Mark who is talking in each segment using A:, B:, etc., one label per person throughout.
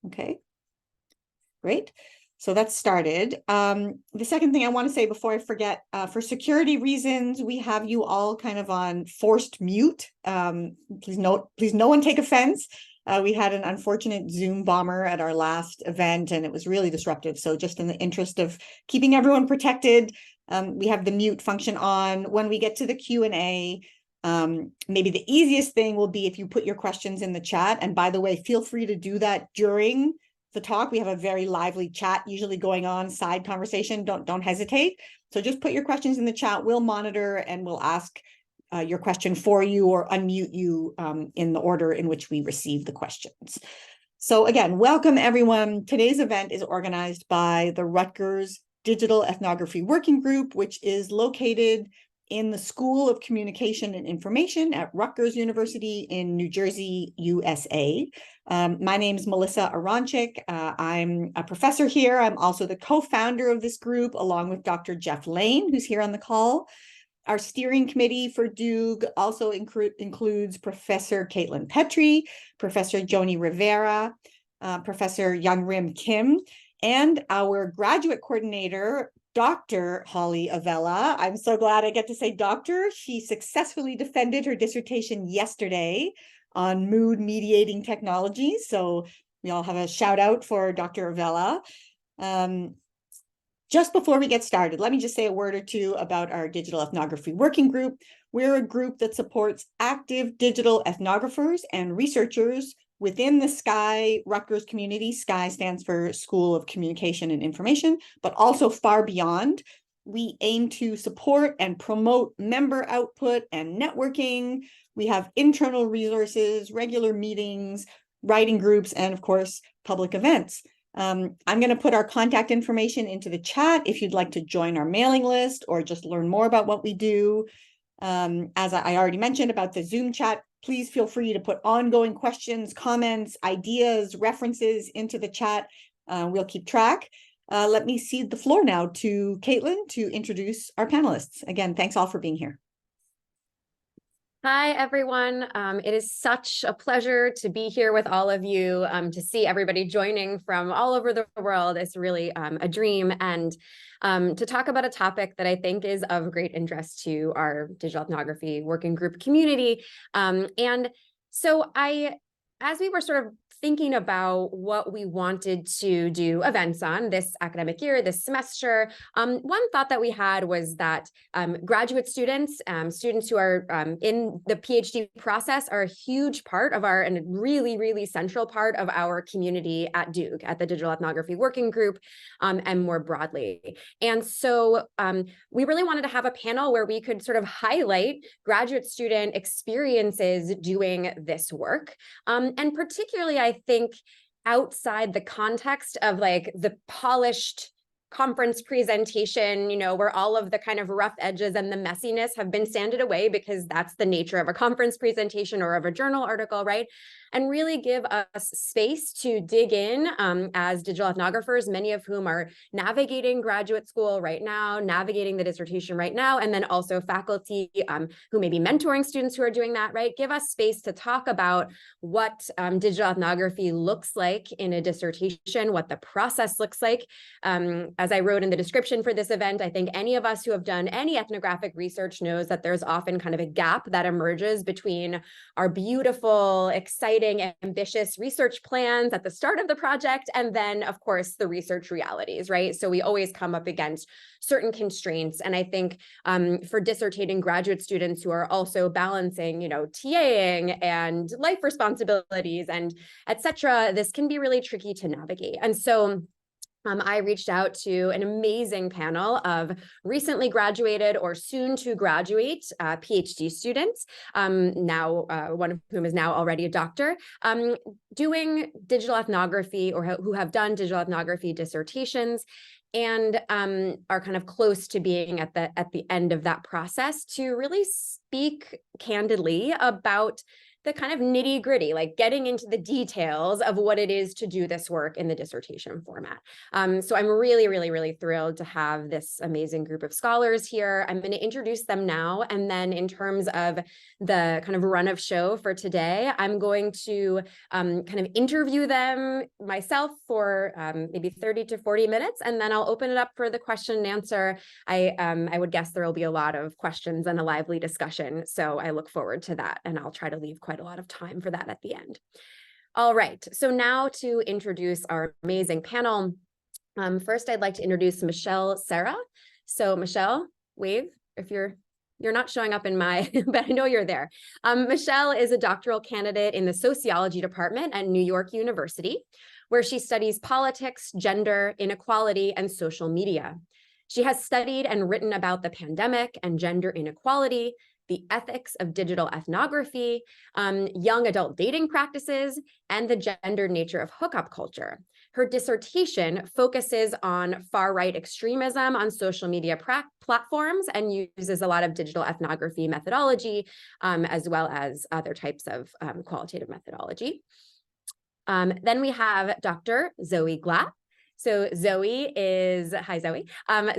A: Okay, great. So that's started. The second thing I want to say before I forget, for security reasons, we have you all kind of on forced mute. Please no one take offense. We had an unfortunate Zoom bomber at our last event, and it was really disruptive. So just in the interest of keeping everyone protected, we have the mute function on. When we get to the Q&A, maybe the easiest thing will be if you put your questions in the chat. And by the way, feel free to do that during the talk. We have a very lively chat usually going on, side conversation. Don't hesitate. So just put your questions in the chat. We'll monitor and we'll ask your question for you or unmute you in the order in which we receive the questions. So again, welcome everyone. Today's event is organized by the Rutgers Digital Ethnography Working Group, which is located in the School of Communication and Information at Rutgers University in New Jersey, USA. My name is Melissa Aronchik. I'm a professor here. I'm also the co-founder of this group, along with Dr. Jeff Lane, who's here on the call. Our steering committee for DUG also includes Professor Caitlin Petrie, Professor Joni Rivera, Professor Youngrim Kim, and our graduate coordinator, Dr. Holly Avella. I'm so glad I get to say doctor. She successfully defended her dissertation yesterday on mood mediating technologies. So we all have a shout out for Dr. Avella. Just before we get started, let me just say a word or two about our Digital Ethnography Working Group. We're a group that supports active digital ethnographers and researchers within the SCI Rutgers community. SCI stands for School of Communication and Information, but also far beyond. We aim to support and promote member output and networking. We have internal resources, regular meetings, writing groups, and of course, public events. I'm going to put our contact information into the chat if you'd like to join our mailing list or just learn more about what we do. As I already mentioned about the Zoom chat, please feel free to put ongoing questions, comments, ideas, references into the chat. We'll keep track. Let me cede the floor now to Caitlin to introduce our panelists. Again, thanks all for being here.
B: Hi, everyone. It is such a pleasure to be here with all of you, to see everybody joining from all over the world. It's really a dream, and to talk about a topic that I think is of great interest to our digital ethnography working group community. And so as we were sort of thinking about what we wanted to do events on this academic year, this semester, one thought that we had was that graduate students, students who are in the PhD process are a huge part of our, and really, really central part of our community at DUG, at the Digital Ethnography Working Group, and more broadly. And so we really wanted to have a panel where we could sort of highlight graduate student experiences doing this work. And particularly, I think, outside the context of like the polished conference presentation, you know, where all of the kind of rough edges and the messiness have been sanded away, because that's the nature of a conference presentation or of a journal article, right? And really give us space to dig in as digital ethnographers, many of whom are navigating graduate school right now, navigating the dissertation right now, and then also faculty who may be mentoring students who are doing that, right? Give us space to talk about what digital ethnography looks like in a dissertation, what the process looks like. As I wrote in the description for this event, I think any of us who have done any ethnographic research knows that there's often kind of a gap that emerges between our beautiful, exciting, ambitious research plans at the start of the project, and then, of course, the research realities, right? So we always come up against certain constraints. And I think for dissertating graduate students who are also balancing, you know, TAing and life responsibilities and et cetera, this can be really tricky to navigate. And so I reached out to an amazing panel of recently graduated or soon to graduate PhD students, now one of whom is now already a doctor, doing digital ethnography, or who have done digital ethnography dissertations, and are kind of close to being at the end of that process, to really speak candidly about the kind of nitty gritty, like getting into the details of what it is to do this work in the dissertation format. So I'm really, really, really thrilled to have this amazing group of scholars here. I'm going to introduce them now. And then in terms of the kind of run of show for today, I'm going to kind of interview them myself for maybe 30 to 40 minutes, and then I'll open it up for the question and answer. I would guess there will be a lot of questions and a lively discussion, so I look forward to that, and I'll try to leave quite a lot of time for that at the end. All right, so now to introduce our amazing panel. First, I'd like to introduce Michelle Cera. So Michelle, wave if you're not showing up in my, but I know you're there. Michelle is a doctoral candidate in the sociology department at New York University, where she studies politics, gender, inequality, and social media. She has studied and written about the pandemic and gender inequality, the ethics of digital ethnography, young adult dating practices, and the gendered nature of hookup culture. Her dissertation focuses on far-right extremism on social media platforms and uses a lot of digital ethnography methodology, as well as other types of qualitative methodology. Then we have Dr. Zoe Glatt. So Zoe is, hi Zoe.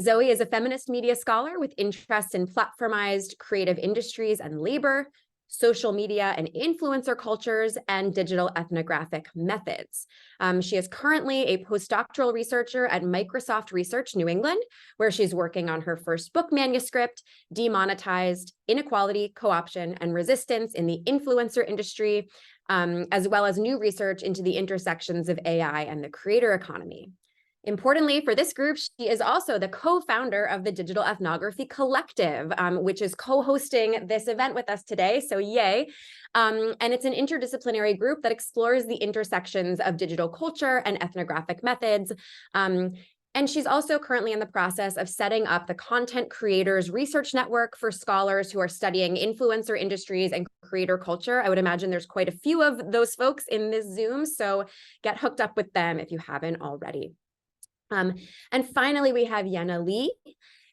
B: Zoe is a feminist media scholar with interests in platformized creative industries and labor, social media and influencer cultures, and digital ethnographic methods. She is currently a postdoctoral researcher at Microsoft Research New England, where she's working on her first book manuscript, Demonetized: Inequality, Co-option, and Resistance in the Influencer Industry, as well as new research into the intersections of AI and the creator economy. Importantly, for this group, she is also the co-founder of the Digital Ethnography Collective, which is co-hosting this event with us today, so yay. And it's an interdisciplinary group that explores the intersections of digital culture and ethnographic methods. And she's also currently in the process of setting up the Content Creators Research Network for scholars who are studying influencer industries and creator culture. I would imagine there's quite a few of those folks in this Zoom, so get hooked up with them if you haven't already. And finally, we have Yena Lee.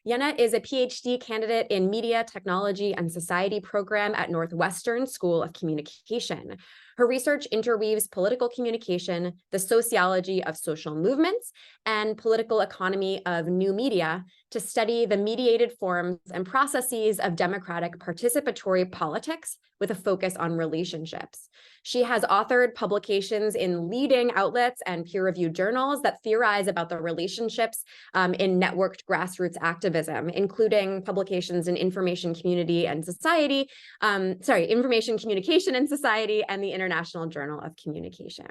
B: Yena is a PhD candidate in Media, Technology, and Society program at Northwestern School of Communication. Her research interweaves political communication, the sociology of social movements, and political economy of new media to study the mediated forms and processes of democratic participatory politics with a focus on relationships. She has authored publications in leading outlets and peer-reviewed journals that theorize about the relationships in networked grassroots activism, including publications in Information Community and Society, Information Communication and Society, and the International Journal of Communication.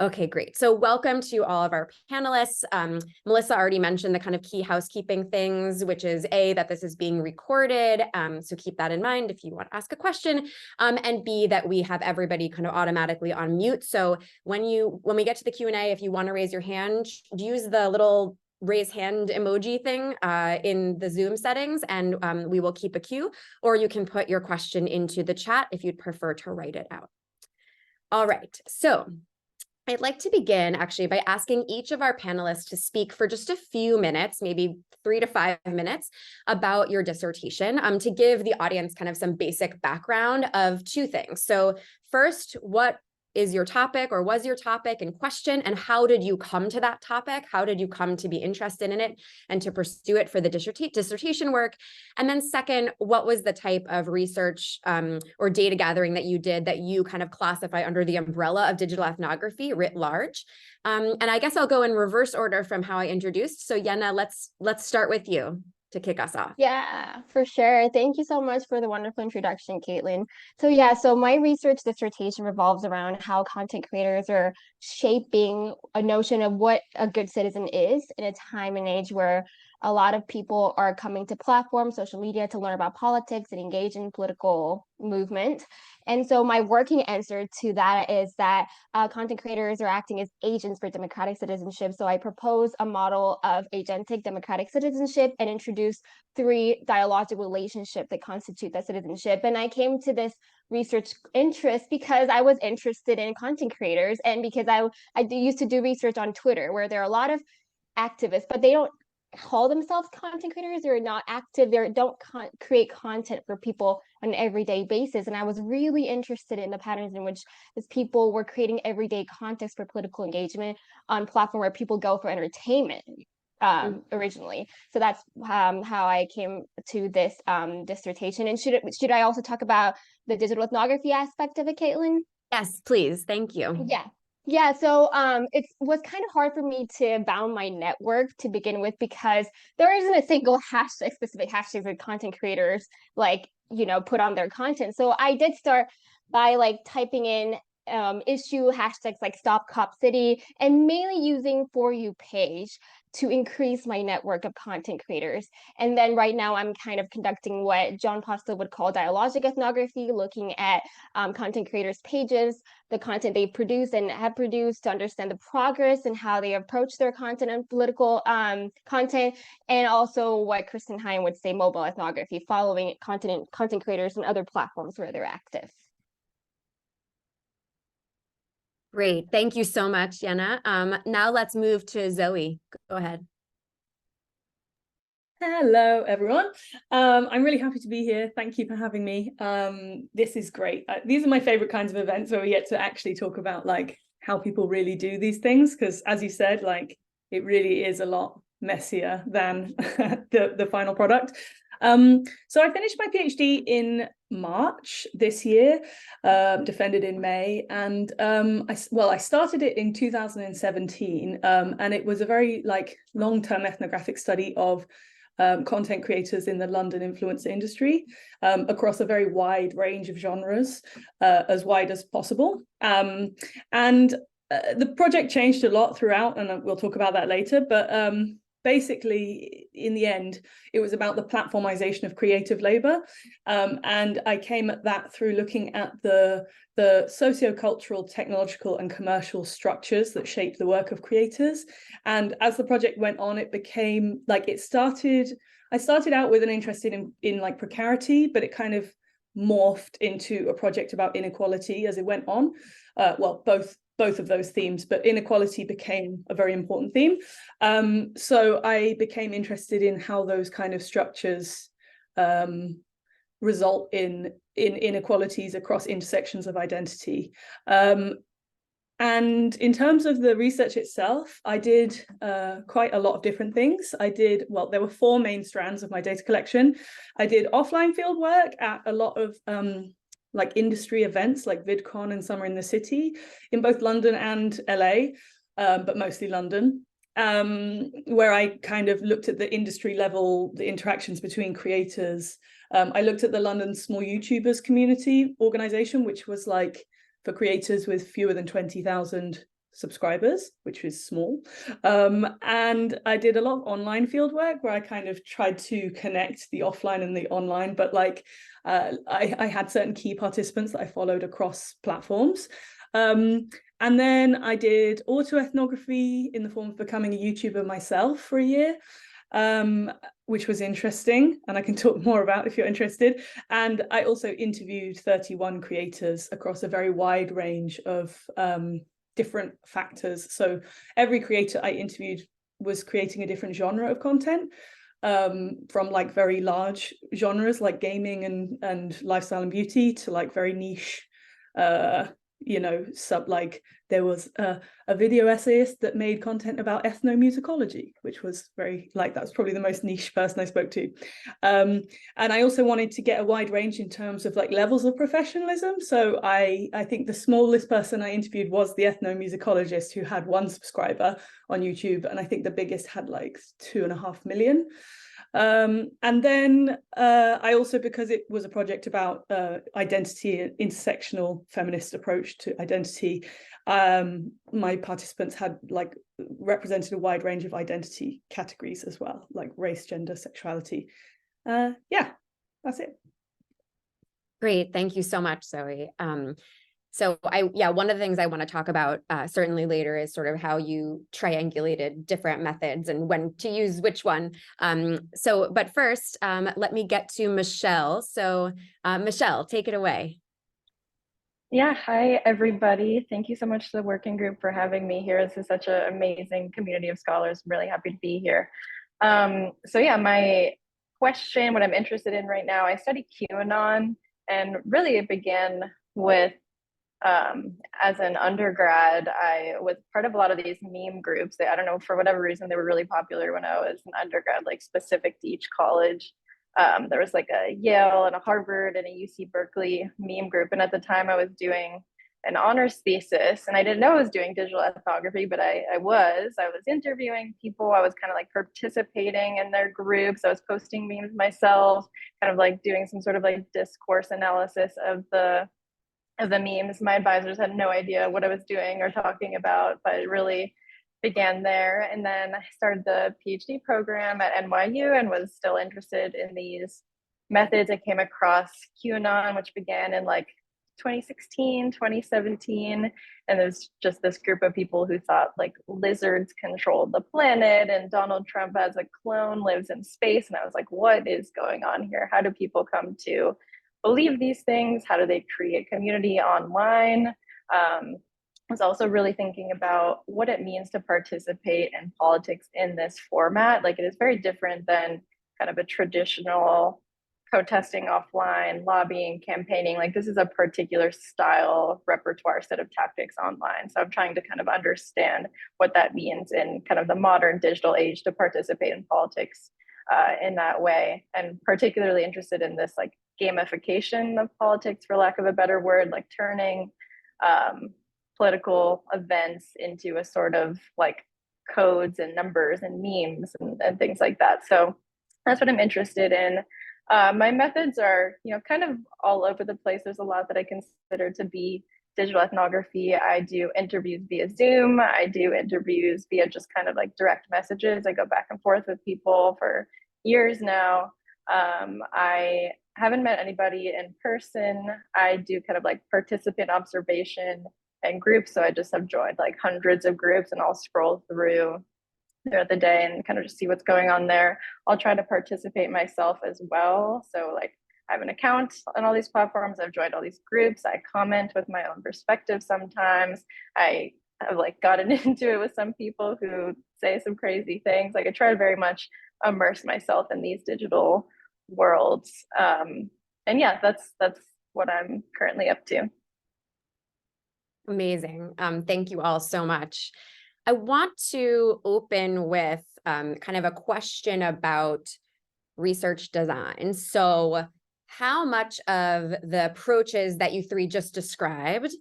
B: Okay, great. So welcome to all of our panelists. Melissa already mentioned the kind of key housekeeping things, which is A, that this is being recorded. So keep that in mind if you want to ask a question. And B, that we have everybody kind of automatically on mute. So when we get to the Q&A, if you want to raise your hand, use the little raise hand emoji thing in the Zoom settings, and we will keep a queue, or you can put your question into the chat if you'd prefer to write it out. All right, so I'd like to begin actually by asking each of our panelists to speak for just a few minutes, maybe 3 to 5 minutes, about your dissertation, to give the audience kind of some basic background of 2 things. So first, what is your topic or was your topic in question, and how did you come to that topic? How did you come to be interested in it and to pursue it for the dissertation work? And then second, what was the type of research or data gathering that you did that you kind of classify under the umbrella of digital ethnography writ large? And I guess I'll go in reverse order from how I introduced. So Yena, let's start with you to kick us off.
C: Yeah, for sure. Thank you so much for the wonderful introduction, Caitlin. So my research dissertation revolves around how content creators are shaping a notion of what a good citizen is in a time and age where a lot of people are coming to platforms, social media, to learn about politics and engage in political movement. And so my working answer to that is that content creators are acting as agents for democratic citizenship. So I propose a model of agentic democratic citizenship and introduce 3 dialogical relationships that constitute that citizenship. And I came to this research interest because I was interested in content creators, and because I used to do research on Twitter, where there are a lot of activists, but they don't call themselves content creators. They're not active. They don't create content for people on an everyday basis. And I was really interested in the patterns in which these people were creating everyday context for political engagement on platform where people go for entertainment originally. So that's how I came to this dissertation. And should I also talk about the digital ethnography aspect of it, Caitlin?
B: Yes, please. Thank you.
C: Yeah. Yeah, so it was kind of hard for me to bound my network to begin with because there isn't a single hashtag, specific hashtags that content creators like, put on their content. So I did start by like typing in issue hashtags like Stop Cop City and mainly using For You page to increase my network of content creators. And then right now I'm kind of conducting what John Postel would call dialogic ethnography, looking at content creators' pages, the content they produce and have produced to understand the progress and how they approach their content and political content, and also what Kristen Hein would say, mobile ethnography, following content creators and other platforms where they're active.
B: Great. Thank you so much, Yena. Now let's move to Zoe. Go ahead.
D: Hello, everyone. I'm really happy to be here. Thank you for having me. This is great. These are my favorite kinds of events where we get to actually talk about like how people really do these things, because as you said, like it really is a lot messier than the final product. So I finished my PhD in March this year, defended in May, and I started it in 2017, and it was a very like long-term ethnographic study of content creators in the London influencer industry across a very wide range of genres, as wide as possible. And the project changed a lot throughout, and we'll talk about that later, but basically, in the end, it was about the platformization of creative labor. And I came at that through looking at the sociocultural, technological, and commercial structures that shape the work of creators. And as the project went on, it became like I started out with an interest in like precarity, but it kind of morphed into a project about inequality as it went on. Well, both of those themes, but inequality became a very important theme. So I became interested in how those kind of structures result in inequalities across intersections of identity. And in terms of the research itself, I did quite a lot of different things. There were 4 main strands of my data collection. I did offline field work at a lot of like industry events like VidCon and Summer in the City in both London and LA, but mostly London, where I kind of looked at the industry level, the interactions between creators. I looked at the London Small YouTubers Community organization, which was like for creators with fewer than 20,000 subscribers, which is small. And I did a lot of online field work where I kind of tried to connect the offline and the online, but like I had certain key participants that I followed across platforms. And then I did autoethnography in the form of becoming a YouTuber myself for a year, which was interesting, and I can talk more about if you're interested. And I also interviewed 31 creators across a very wide range of different factors. So every creator I interviewed was creating a different genre of content, from like very large genres like gaming and lifestyle and beauty to like very niche, like there was a video essayist that made content about ethnomusicology, which was very like, that was probably the most niche person I spoke to. And I also wanted to get a wide range in terms of like levels of professionalism. So I think the smallest person I interviewed was the ethnomusicologist, who had 1 subscriber on YouTube, and I think the biggest had like 2.5 million. And then I also, because it was a project about identity, an intersectional feminist approach to identity, my participants had like represented a wide range of identity categories as well, like race, gender, sexuality. Yeah, that's it.
B: Great. Thank you so much, Zoe. So one of the things I want to talk about certainly later is sort of how you triangulated different methods and when to use which one. But first, let me get to Michelle. So Michelle, take it away.
E: Yeah, hi, everybody. Thank you so much to the working group for having me here. This is such an amazing community of scholars. I'm really happy to be here. So yeah, my question, what I'm interested in right now, I study QAnon, and really it began with as an undergrad, I was part of a lot of these meme groups. I don't know, for whatever reason, they were really popular when I was an undergrad, like specific to each college. There was like a Yale and a Harvard and a UC Berkeley meme group. And at the time I was doing an honors thesis, and I didn't know I was doing digital ethnography, but I was interviewing people. I was kind of like participating in their groups. I was posting memes myself, kind of like doing some sort of like discourse analysis of the memes. My advisors had no idea what I was doing or talking about, but it really began there. And then I started the PhD program at NYU and was still interested in these methods. I came across QAnon, which began in like 2016, 2017. And there's just this group of people who thought like lizards controlled the planet and Donald Trump as a clone lives in space. And I was like, what is going on here? How do people come to believe these things? How do they create community online? I was also really thinking about what it means to participate in politics in this format. Like, it is very different than kind of a traditional protesting offline, lobbying, campaigning. Like, this is a particular style, repertoire, set of tactics online. So I'm trying to kind of understand what that means in kind of the modern digital age to participate in politics in that way, and particularly interested in this like gamification of politics, for lack of a better word, like turning political events into a sort of like codes and numbers and memes and things like that. So that's what I'm interested in. My methods are, kind of all over the place. There's a lot that I consider to be digital ethnography. I do interviews via Zoom. I do interviews via just kind of like direct messages. I go back and forth with people for years now. I haven't met anybody in person. I do kind of like participant observation and groups. So I just have joined like hundreds of groups, and I'll scroll through throughout the day and kind of just see what's going on there. I'll try to participate myself as well. So like, I have an account on all these platforms. I've joined all these groups. I comment with my own perspective sometimes. I have like gotten into it with some people who say some crazy things. Like, I try to very much immerse myself in these digital worlds. And yeah, that's what I'm currently up to.
B: Amazing. Thank you all so much. I want to open with kind of a question about research design. So how much of the approaches that you three just described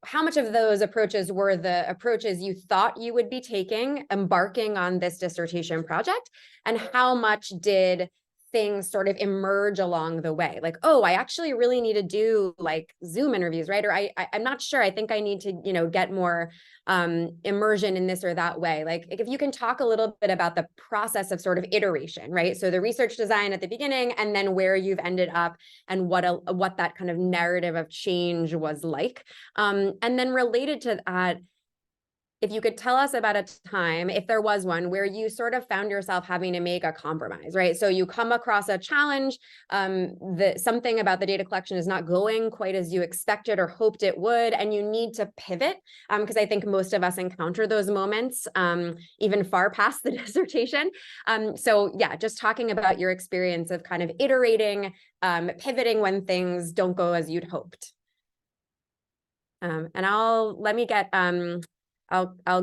B: how much of those approaches were the approaches you thought you would be taking embarking on this dissertation project? And how much did things sort of emerge along the way? Like, oh, I actually really need to do like Zoom interviews, right? Or I'm not sure. I think I need to, get more immersion in this or that way. Like, if you can talk a little bit about the process of sort of iteration, right? So the research design at the beginning, and then where you've ended up, and what that kind of narrative of change was like. And then related to that, if you could tell us about a time, if there was one, where you sort of found yourself having to make a compromise, right? So you come across a challenge, something about the data collection is not going quite as you expected or hoped it would, and you need to pivot, because I think most of us encounter those moments, even far past the dissertation. So yeah, just talking about your experience of kind of iterating, pivoting when things don't go as you'd hoped. And I'll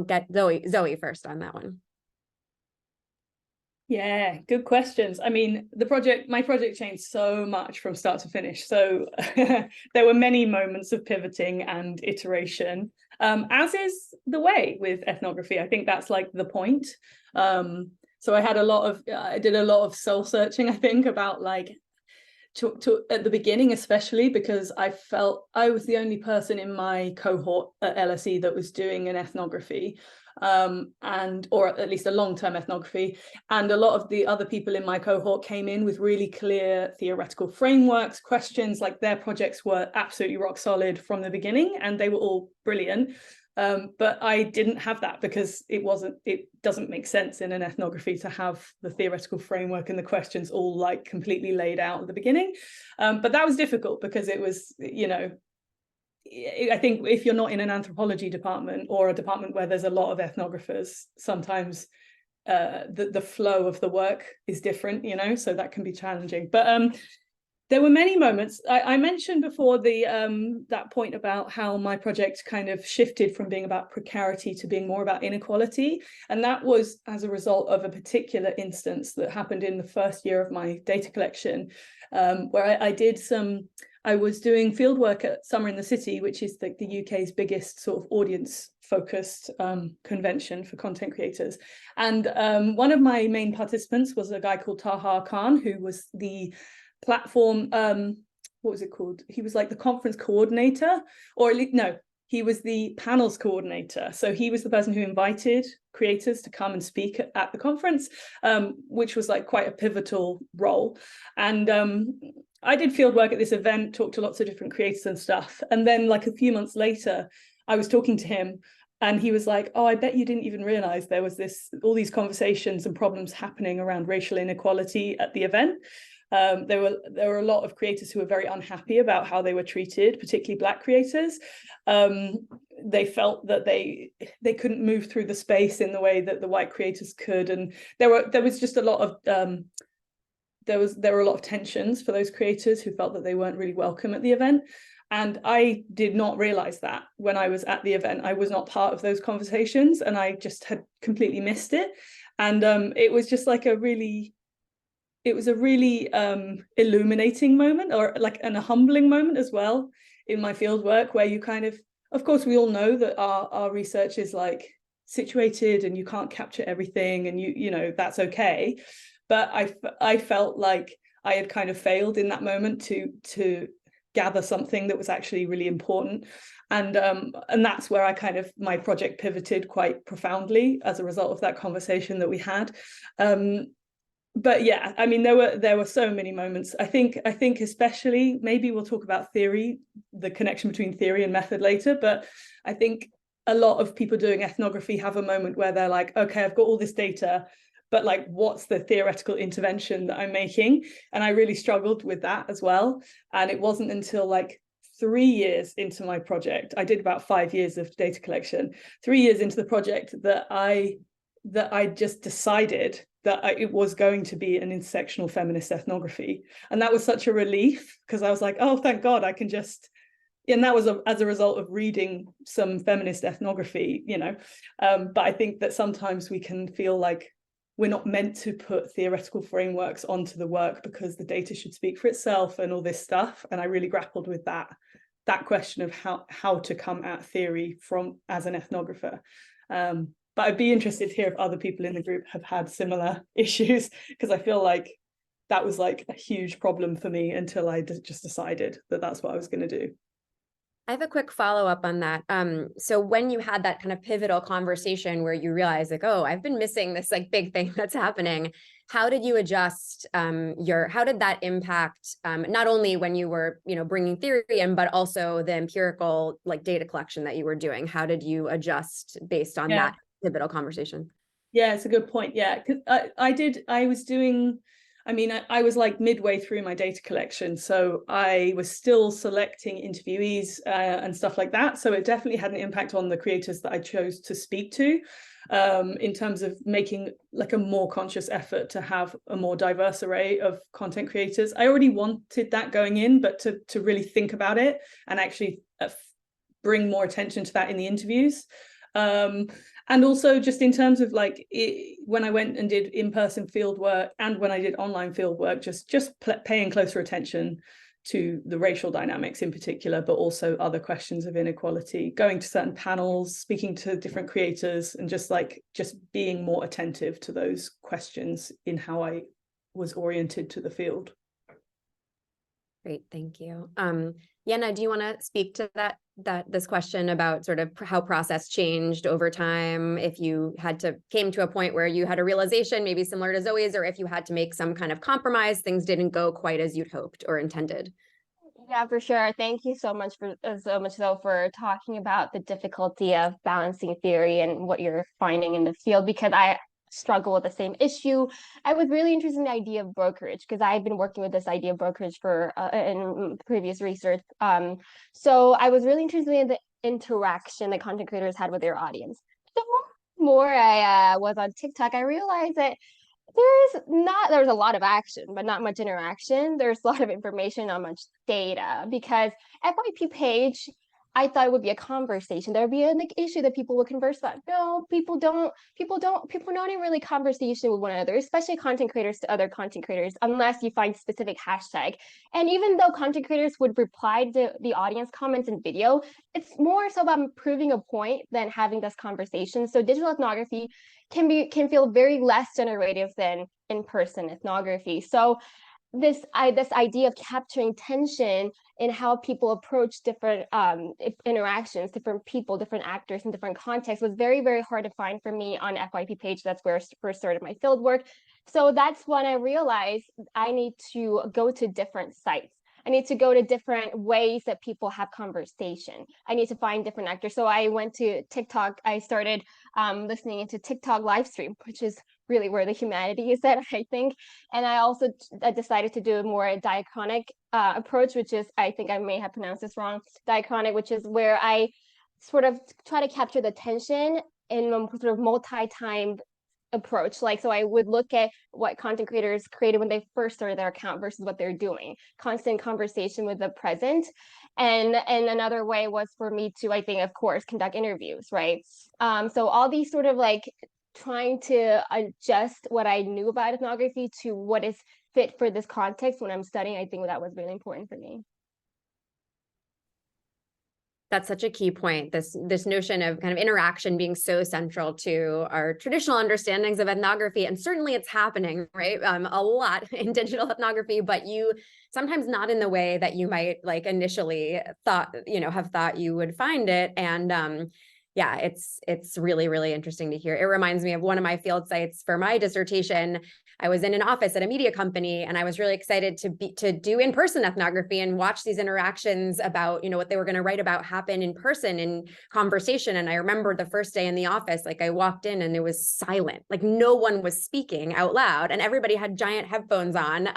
B: get Zoe first on that one.
D: Yeah, good questions. I mean, my project changed so much from start to finish. So there were many moments of pivoting and iteration, as is the way with ethnography. I think that's like the point. So I did a lot of soul searching, I think, about like, to at the beginning, especially because I felt I was the only person in my cohort at LSE that was doing an ethnography, or at least a long-term ethnography. And a lot of the other people in my cohort came in with really clear theoretical frameworks, questions, like their projects were absolutely rock solid from the beginning, and they were all brilliant. But I didn't have that because it doesn't make sense in an ethnography to have the theoretical framework and the questions all like completely laid out at the beginning. But that was difficult because it was, I think if you're not in an anthropology department or a department where there's a lot of ethnographers, sometimes the flow of the work is different, you know, so that can be challenging. But there were many moments. I mentioned before that point about how my project kind of shifted from being about precarity to being more about inequality. And that was as a result of a particular instance that happened in the first year of my data collection, where I was doing fieldwork at Summer in the City, which is the UK's biggest sort of audience-focused convention for content creators. And one of my main participants was a guy called Taha Khan, who was the platform, what was it called? He was like the conference coordinator, or at least, no, he was the panels coordinator. So he was the person who invited creators to come and speak at the conference, which was like quite a pivotal role. And I did field work at this event, talked to lots of different creators and stuff. And then like a few months later, I was talking to him and he was like, oh, I bet you didn't even realize there was all these conversations and problems happening around racial inequality at the event. There were a lot of creators who were very unhappy about how they were treated, particularly Black creators. They felt that they couldn't move through the space in the way that the white creators could, and there was just a lot of there were a lot of tensions for those creators who felt that they weren't really welcome at the event. And I did not realize that when I was at the event. I was not part of those conversations, and I just had completely missed it. And it was just like a really illuminating moment, or like a humbling moment as well in my field work, where you kind of course we all know that our research is like situated and you can't capture everything, and you know that's okay, but I felt like I had kind of failed in that moment to gather something that was actually really important. And that's where my project pivoted quite profoundly as a result of that conversation that we had. But yeah, I mean, there were so many moments. I think especially, maybe we'll talk about theory, the connection between theory and method later, but I think a lot of people doing ethnography have a moment where they're like, okay, I've got all this data, but like, what's the theoretical intervention that I'm making? And I really struggled with that as well. And it wasn't until like 3 years into my project, I did about 5 years of data collection, 3 years into the project, that I just decided that it was going to be an intersectional feminist ethnography. And that was such a relief, because I was like, oh, thank God, I can just, and that was as a result of reading some feminist ethnography, you know. But I think that sometimes we can feel like we're not meant to put theoretical frameworks onto the work because the data should speak for itself and all this stuff. And I really grappled with that question of how to come at theory as an ethnographer. But I'd be interested to hear if other people in the group have had similar issues, because I feel like that was like a huge problem for me until I just decided that that's what I was going to do.
B: I have a quick follow-up on that. So when you had that kind of pivotal conversation where you realized like, oh, I've been missing this like big thing that's happening, how did you adjust how did that impact not only when you were, you know, bringing theory in, but also the empirical like data collection that you were doing? How did you adjust based on that pivotal conversation? Yeah,
D: it's a good point. Yeah, because I was like midway through my data collection, so I was still selecting interviewees and stuff like that. So it definitely had an impact on the creators that I chose to speak to, in terms of making like a more conscious effort to have a more diverse array of content creators. I already wanted that going in, but to really think about it and actually bring more attention to that in the interviews. And also just in terms of like when I went and did in-person field work and when I did online field work, just paying closer attention to the racial dynamics in particular, but also other questions of inequality, going to certain panels, speaking to different creators, and just being more attentive to those questions in how I was oriented to the field.
B: Great, thank you. Yena, do you want to speak to this question about sort of how process changed over time, if you came to a point where you had a realization maybe similar to Zoe's, or if you had to make some kind of compromise, things didn't go quite as you'd hoped or intended?
C: Yeah, for sure. Thank you so much for talking about the difficulty of balancing theory and what you're finding in the field, because I struggle with the same issue. I was really interested in the idea of brokerage, because I've been working with this idea of brokerage for in previous research. So I was really interested in the interaction that content creators had with their audience. The more more I was on TikTok, I realized that there's a lot of action, but not much interaction. There's a lot of information, not much data, because FYP page, I thought it would be a conversation. There would be an issue that people would converse about. No, people not in really conversation with one another, especially content creators to other content creators, unless you find specific hashtag. And even though content creators would reply to the audience comments in video, it's more so about proving a point than having this conversation. So digital ethnography can feel very less generative than in-person ethnography. So this idea of capturing tension in how people approach different interactions, different people, different actors in different contexts was very, very hard to find for me on FYP page. That's where I first started my field work. So that's when I realized I need to go to different sites. I need to go to different ways that people have conversation. I need to find different actors. So I went to TikTok. I started listening into TikTok live stream, which is really where the humanity is at, I think. And I also decided to do a more diachronic approach, which is, I think I may have pronounced this wrong, diachronic, which is where I sort of try to capture the tension in a sort of multi-time approach. Like, so I would look at what content creators created when they first started their account versus what they're doing, constant conversation with the present. And another way was for me to, I think, of course, conduct interviews, right? So all these sort of like trying to adjust what I knew about ethnography to what is fit for this context when I'm studying, I think that was really important for me.
B: That's such a key point, this notion of kind of interaction being so central to our traditional understandings of ethnography. And certainly it's happening, right? A lot in digital ethnography, but sometimes not in the way that you might like initially have thought you would find it. And yeah, it's really, really interesting to hear. It reminds me of one of my field sites for my dissertation. I was in an office at a media company, and I was really excited to do in-person ethnography and watch these interactions about, what they were going to write about happen in person in conversation. And I remember the first day in the office, like I walked in and it was silent, like no one was speaking out loud, and everybody had giant headphones on.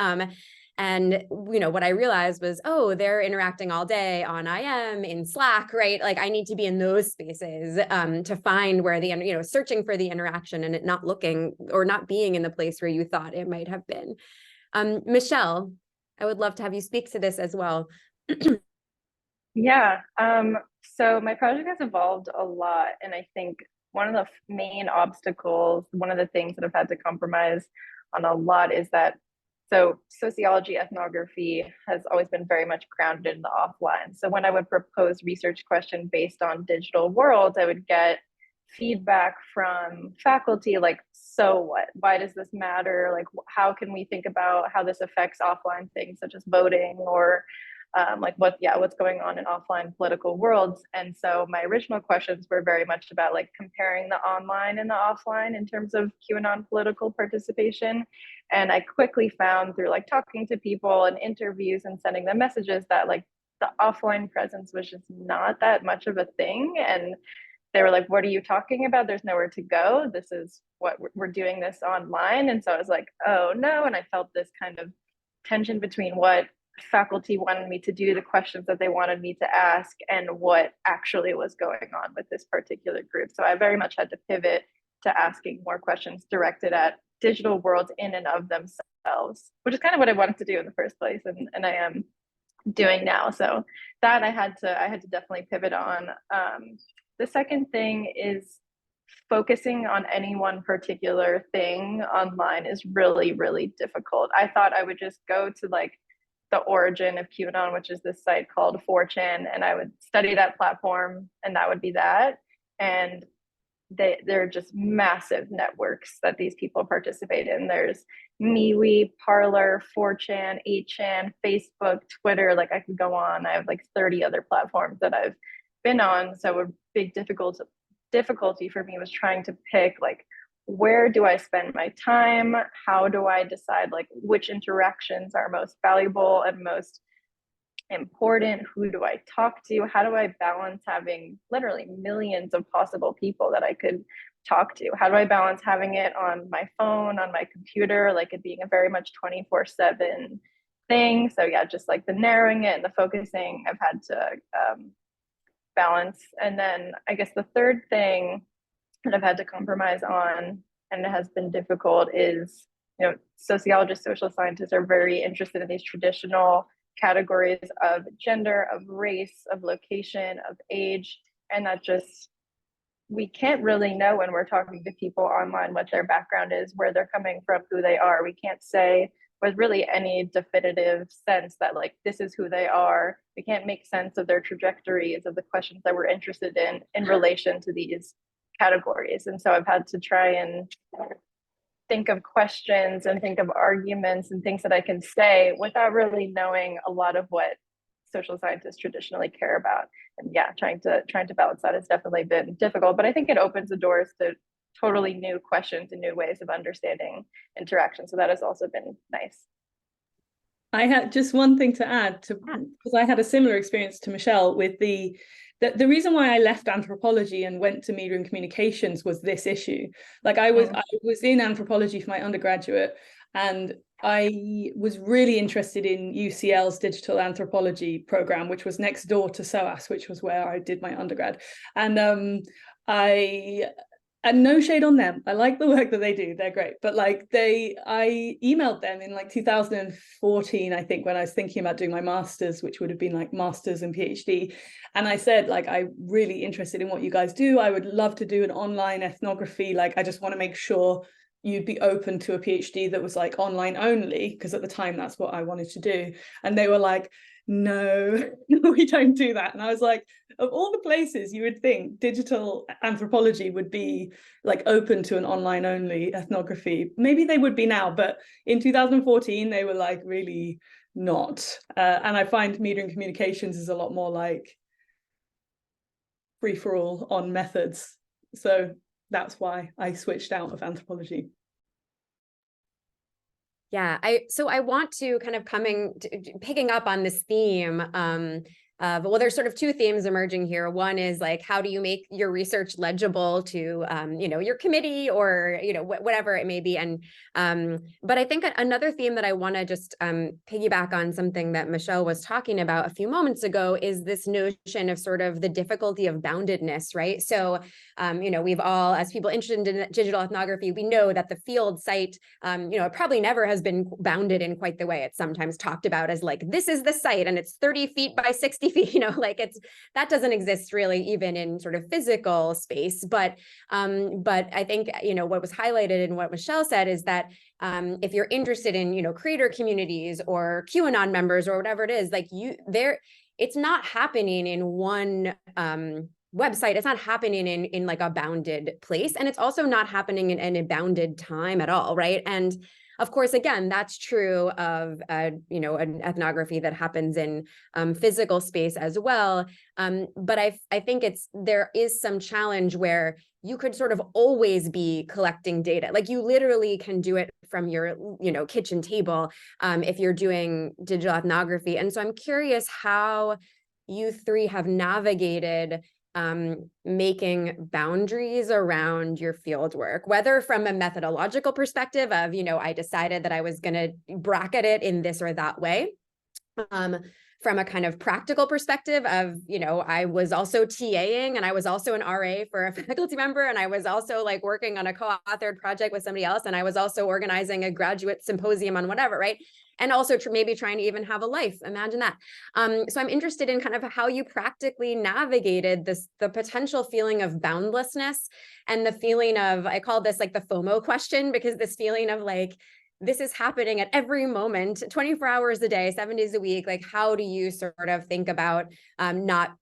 B: And, what I realized was, oh, they're interacting all day on IM, in Slack, right? Like I need to be in those spaces to find where searching for the interaction and it not looking or not being in the place where you thought it might have been. Michelle, I would love to have you speak to this as well.
E: Yeah. So my project has evolved a lot. And I think one of the main obstacles, one of the things that I've had to compromise on a lot is that sociology ethnography has always been very much grounded in the offline. So when I would propose research question based on digital worlds, I would get feedback from faculty like, so what? Why does this matter? Like, how can we think about how this affects offline things such as voting or what's going on in offline political worlds? And so my original questions were very much about like comparing the online and the offline in terms of QAnon political participation. And I quickly found through like talking to people and interviews and sending them messages that like the offline presence was just not that much of a thing. And they were like, what are you talking about? There's nowhere to go. This is what we're doing this online. And so I was like, oh no. And I felt this kind of tension between what faculty wanted me to do, the questions that they wanted me to ask, and what actually was going on with this particular group. So I very much had to pivot to asking more questions directed at digital worlds in and of themselves, which is kind of what I wanted to do in the first place, and I am doing now. So that I had to definitely pivot on. The second thing is focusing on any one particular thing online is really, really difficult. I thought I would just go to like the origin of QAnon, which is this site called 4chan, and I would study that platform, and that would be that. And they're just massive networks that these people participate in. There's MeWe, Parler, 4chan, 8chan, Facebook, Twitter. Like I could go on. I have like 30 other platforms that I've been on. So a big difficulty for me was trying to pick like, where do I spend my time? How do I decide like which interactions are most valuable and most important? Who do I talk to? How do I balance having literally millions of possible people that I could talk to? How do I balance having it on my phone, on my computer, like it being a very much 24/7 thing? So yeah, just like the narrowing it and the focusing I've had to balance. And then I guess the third thing and I've had to compromise on, and it has been difficult, is, sociologists, social scientists are very interested in these traditional categories of gender, of race, of location, of age, and that just, we can't really know when we're talking to people online what their background is, where they're coming from, who they are. We can't say with really any definitive sense that like this is who they are. We can't make sense of their trajectories, of the questions that we're interested in relation to these categories. And so I've had to try and think of questions and think of arguments and things that I can say without really knowing a lot of what social scientists traditionally care about. And yeah, trying to balance that has definitely been difficult, but I think it opens the doors to totally new questions and new ways of understanding interaction. So that has also been nice.
D: I had just one thing to add to, because I had a similar experience to Michelle with the reason why I left anthropology and went to media and communications was this issue. Like I was in anthropology for my undergraduate, and I was really interested in UCL's digital anthropology program, which was next door to SOAS, which was where I did my undergrad. And no shade on them. I like the work that they do. They're great. But like I emailed them in like 2014, I think, when I was thinking about doing my master's, which would have been like master's and PhD. And I said, like, I'm really interested in what you guys do. I would love to do an online ethnography. Like, I just want to make sure you'd be open to a PhD that was like online only, because at the time that's what I wanted to do. And they were like, no, we don't do that. And I was like, of all the places you would think digital anthropology would be like open to an online only ethnography, maybe they would be now, but in 2014 they were like really not. And I find media and communications is a lot more like free for all on methods. So that's why I switched out of anthropology.
B: Yeah, I want to kind of picking up on this theme. Well, there's sort of two themes emerging here. One is like, how do you make your research legible to, your committee or, whatever it may be. And, but I think another theme that I want to just piggyback on something that Michelle was talking about a few moments ago is this notion of sort of the difficulty of boundedness, right? So, we've all, as people interested in digital ethnography, we know that the field site, it probably never has been bounded in quite the way it's sometimes talked about as like, this is the site and it's 30 feet by 60 feet, like that doesn't exist really even in sort of physical space. But I think, what was highlighted in what Michelle said is that if you're interested in, creator communities or QAnon members or whatever it is, like it's not happening in one website. It's not happening in like a bounded place. And it's also not happening in a bounded time at all, right? And of course, again, that's true of, an ethnography that happens in physical space as well. But I think there is some challenge where you could sort of always be collecting data. Like you literally can do it from your, kitchen table if you're doing digital ethnography. And so I'm curious how you three have navigated making boundaries around your field work, whether from a methodological perspective of, I decided that I was going to bracket it in this or that way. From a kind of practical perspective of, I was also TAing and I was also an RA for a faculty member. And I was also like working on a co-authored project with somebody else. And I was also organizing a graduate symposium on whatever, right? And also maybe trying to even have a life. Imagine that. So I'm interested in kind of how you practically navigated the potential feeling of boundlessness and the feeling of, I call this like the FOMO question, because this feeling of like, this is happening at every moment, 24 hours a day, 7 days a week. Like, how do you sort of think about not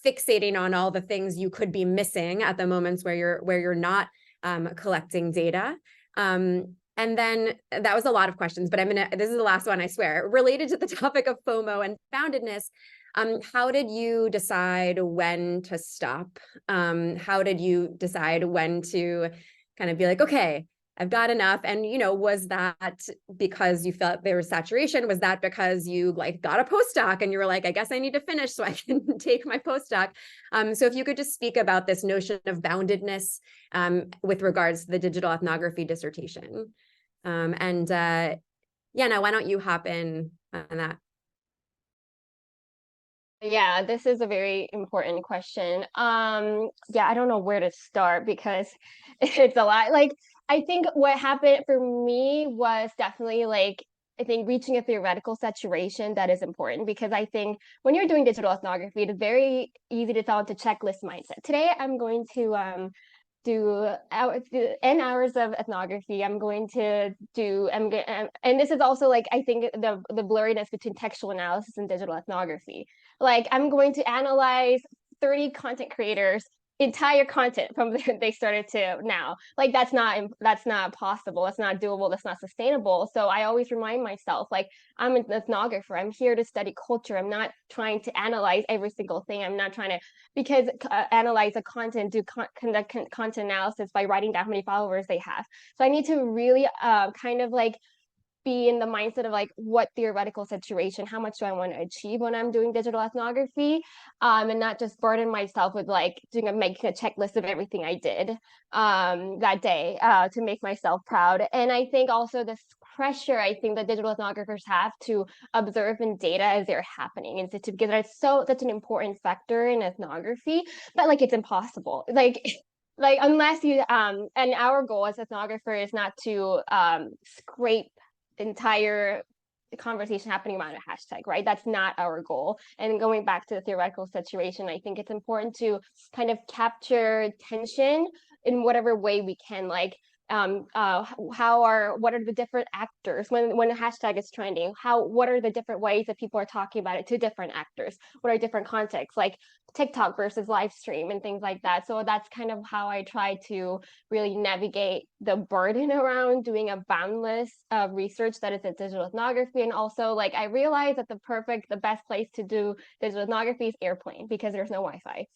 B: fixating on all the things you could be missing at the moments where you're not collecting data? And then that was a lot of questions, but this is the last one, I swear, related to the topic of FOMO and boundedness. How did you decide when to stop? How did you decide when to kind of be like, okay, I've got enough? And, was that because you felt there was saturation? Was that because you like got a postdoc and you were like, I guess I need to finish so I can take my postdoc? So if you could just speak about this notion of boundedness with regards to the digital ethnography dissertation. Yena, why don't you hop in on that?
C: Yeah, this is a very important question. Yeah, I don't know where to start because it's a lot. Like, I think what happened for me was definitely like, I think reaching a theoretical saturation that is important because I think when you're doing digital ethnography, it's very easy to fall into checklist mindset. Today, I'm going to do n hours of ethnography. I'm going to do, and this is also like, I think the blurriness between textual analysis and digital ethnography. Like, I'm going to analyze 30 content creators entire content from they started to now. Like, that's not possible, that's not doable, that's not sustainable. So I always remind myself, like, I'm an ethnographer, I'm here to study culture, I'm not trying to analyze every single thing, I'm not trying to, because analyze a content, conduct content analysis by writing down how many followers they have. So I need to really kind of like be in the mindset of like, what theoretical situation, how much do I want to achieve when I'm doing digital ethnography, and not just burden myself with like making a checklist of everything I did that day to make myself proud. And I think also this pressure I think that digital ethnographers have to observe in data as they're happening, and because it's such an important factor in ethnography, but like it's impossible. Like unless you and our goal as ethnographer is not to scrape entire conversation happening around a hashtag, right? That's not our goal. And going back to the theoretical situation, I think it's important to kind of capture tension in whatever way we can, like what are the different actors when a hashtag is trending, what are the different ways that people are talking about it to different actors, what are different contexts, like TikTok versus live stream and things like that. So that's kind of how I try to really navigate the burden around doing a boundless research that is in digital ethnography. And also, like, I realized that the best place to do digital ethnography is airplane because there's no Wi-Fi.